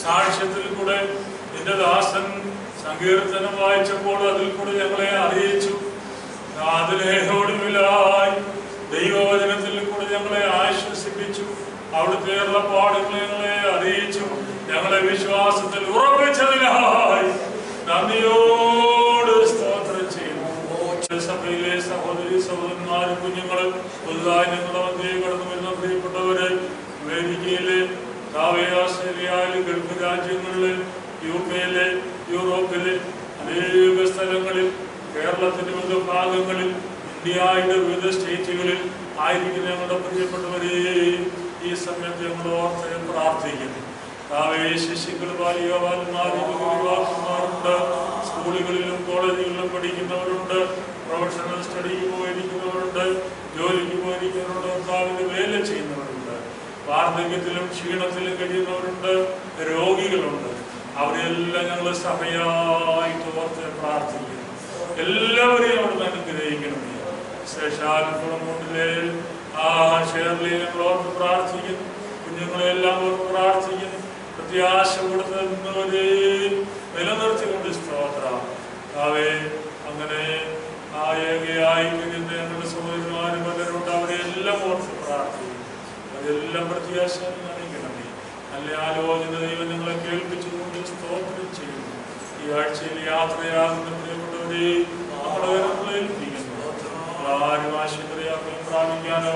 സാക്ഷ്യത്തിൽ കൂടെ നിന്റെ ദാസൻ സങ്കീർത്തനം വായിച്ചപ്പോൾ അതിൽ കൂടെ ഞങ്ങളെ അറിയിച്ചു. ഒടുവിലായി ദൈവവചനത്തിൽ കൂടെ ഞങ്ങളെ ആശ്വസിപ്പിച്ചു. അവിടുത്തെ അരുളപ്പാടുകളെ ഞങ്ങളെ അറിയിച്ചു. ഞങ്ങളെ വിശ്വാസത്തിൽ ഉറപ്പിച്ചതിനായി നന്ദിയോട് സ്തോത്രം ചെയ്യുന്നു. സഭയിലെ സഹോദരി സഹോദരന്മാരും കുഞ്ഞുങ്ങളും പുതുതായി ഞങ്ങളുടെ മധ്യേ കടന്നു വരുന്ന പ്രിയപ്പെട്ടവരെ, അമേരിക്കയിലെ, ഓസ്ട്രേലിയയിലെ, ഗൾഫ് രാജ്യങ്ങളിലെ, UK-യിലെ, യൂറോപ്പിലെ അനേക സ്ഥലങ്ങളിൽ, കേരളത്തിന്റെ വിവിധ ഭാഗങ്ങളിൽ, ഇന്ത്യയുടെ വിവിധ സ്റ്റേറ്റുകളിൽ ആയിരിക്കുന്ന ഞങ്ങളുടെ പ്രിയപ്പെട്ടവരെ ഈ സമയത്ത് ഞങ്ങൾ ഓർത്ത് പ്രാർത്ഥിക്കുന്നു. ശിശുക്കൾ, ബാലികമാരുണ്ട്, സ്കൂളുകളിലും കോളേജുകളിലും പഠിക്കുന്നവരുണ്ട്, പ്രൊഫഷണൽ സ്റ്റഡിക്ക് പോയിരിക്കുന്നവരുണ്ട്, ജോലിക്ക് പോയിരിക്കുന്നവരുണ്ട്, കർത്താവിന്റെ വേല ചെയ്യുന്നവരുണ്ട്, വാർദ്ധക്യത്തിലും ക്ഷീണത്തിലും കഴിയുന്നവരുണ്ട്, രോഗികളുണ്ട്. അവരെല്ലാം ഞങ്ങൾ സഭയായിട്ട് ഓർത്ത് പ്രാർത്ഥിക്കുന്നു. എല്ലാവരെയും അവിടുന്ന് അനുഗ്രഹിക്കണമേ. ശേഷാലുണ്ടിലെ ഷെയർലി ഞങ്ങൾ ഓർത്ത് പ്രാർത്ഥിക്കുന്നു. കുഞ്ഞുങ്ങളെല്ലാം ഓർത്ത് പ്രാർത്ഥിക്കുന്നു. പ്രത്യാശ കൊടുത്തവരെ നിലനിർത്തിക്കൊണ്ട് സ്തോത്രം. അങ്ങനെ ഏകയായി കഴിയുന്ന ഞങ്ങളുടെ സഹോദരന്മാരും പലരുണ്ട്. അവരെല്ലാം ഓർത്ത് പ്രാർത്ഥിക്കുന്നു. അതെല്ലാം പ്രത്യാശ കാണിക്കണമേ. നല്ല ആലോചന ദൈവം ഞങ്ങളെ കേൾപ്പിച്ചുകൊണ്ട് സ്തോത്രം ചെയ്യുന്നു. ഈ ആഴ്ചയിൽ യാത്രയാകുന്ന പ്രിയപ്പെട്ടവരെ നമ്മളെ ഏൽപ്പിക്കുന്നു. ആരും ആശുപത്രിയാക്കാൻ പ്രാപിക്കാനോ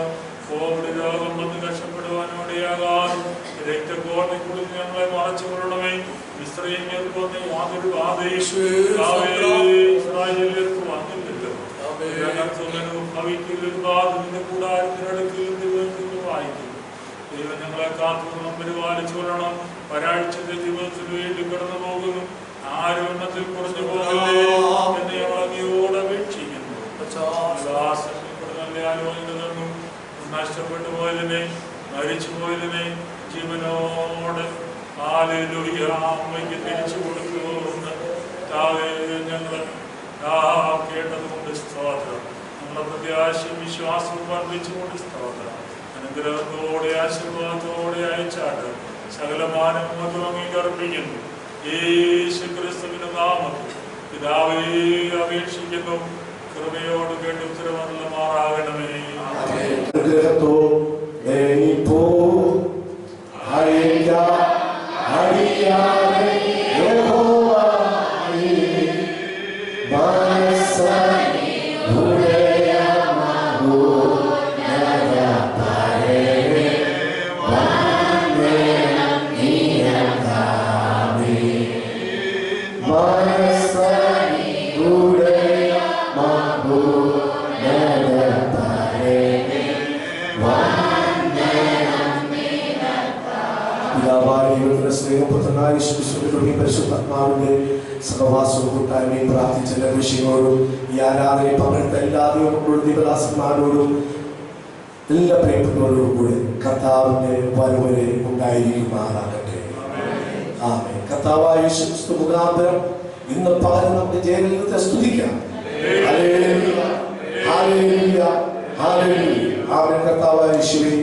കോവിഡ് രോഗം വന്ന് കഷ്ടപ്പെടുവാനോ ഇടയാകാതെ രക്തകോടിൽ കൂടി ഞങ്ങളെ മറച്ചുകൊള്ളണമേ. ഇസ്രായേലിയർക്ക് വന്ന് യാതൊരു ആദേശം ഇസ്രായേലിയർക്ക് വന്നില്ലല്ലോ. ഭവിക്കില്ലാതെ കൂടാരത്തിനടുക്കിൽ ദൈവത്തിൽ വായിക്കുന്നു. ദൈവം ഞങ്ങളെ കാത്തുകൊള്ളണം, പരിപാലിച്ചു കൊള്ളണം. ഒരാഴ്ചത്തെ ജീവിതത്തിൽ വേണ്ടി കടന്നു പോകുന്നു. ആരും എണ്ണത്തിൽ കുറഞ്ഞു പോകല്ലേ എന്ന് ഞങ്ങൾ അങ്ങയോട് അപേക്ഷിക്കുന്നു. നല്ല ആലോചന തന്നു. നഷ്ടപ്പെട്ടു പോയതിനെ, മരിച്ചു പോയതിനെ ജീവനോട് അമ്മയ്ക്ക് തിരിച്ചു കൊടുക്കുമെന്ന് ഞങ്ങൾ കേട്ടതുകൊണ്ട് സ്തോത്രം. ഞങ്ങളുടെ പ്രത്യാശയും വിശ്വാസവും വർദ്ധിച്ചുകൊണ്ട് സ്തോത്രം. അനുഗ്രഹത്തോടെ ആശീർവാദത്തോടെ അയച്ചാട്ട് സകലമാനം അംഗീകരിപ്പിക്കുന്നു. യേശു ക്രിസ്തുവിന്റെ നാമത്തിൽ പിതാവേ അപേക്ഷിക്കുന്നു. കൃപയോട് കേട്ട് ഉത്തരവരുമാറാകണമേ. പരിശുദ്ധാത്മാവിന്റെ സഹവാസവും കൂട്ടായ്മയും പ്രാർത്ഥിച്ച വിഷയങ്ങളോടും ഈ ആരാധനയെ പങ്കെടുത്ത എല്ലാ ദൈവങ്ങളോടും ദൈവദാസന്മാരോടും എല്ലാ പ്രിയപ്പെട്ടവരോടും കൂടെ കർത്താവിന്റെ വരവരെ ഉണ്ടായിരിക്കുമാറാകട്ടെ. ആമേൻ. കർത്താവായ യേശു ക്രിസ്തു മുഖാന്തരം ഇന്ന് പകരം നമുക്ക് ജയത്തെ സ്തുതിക്കാം. Hallelujah, hallelujah, hallelujah. ആമേൻ. കർത്താവായ യേശുവേ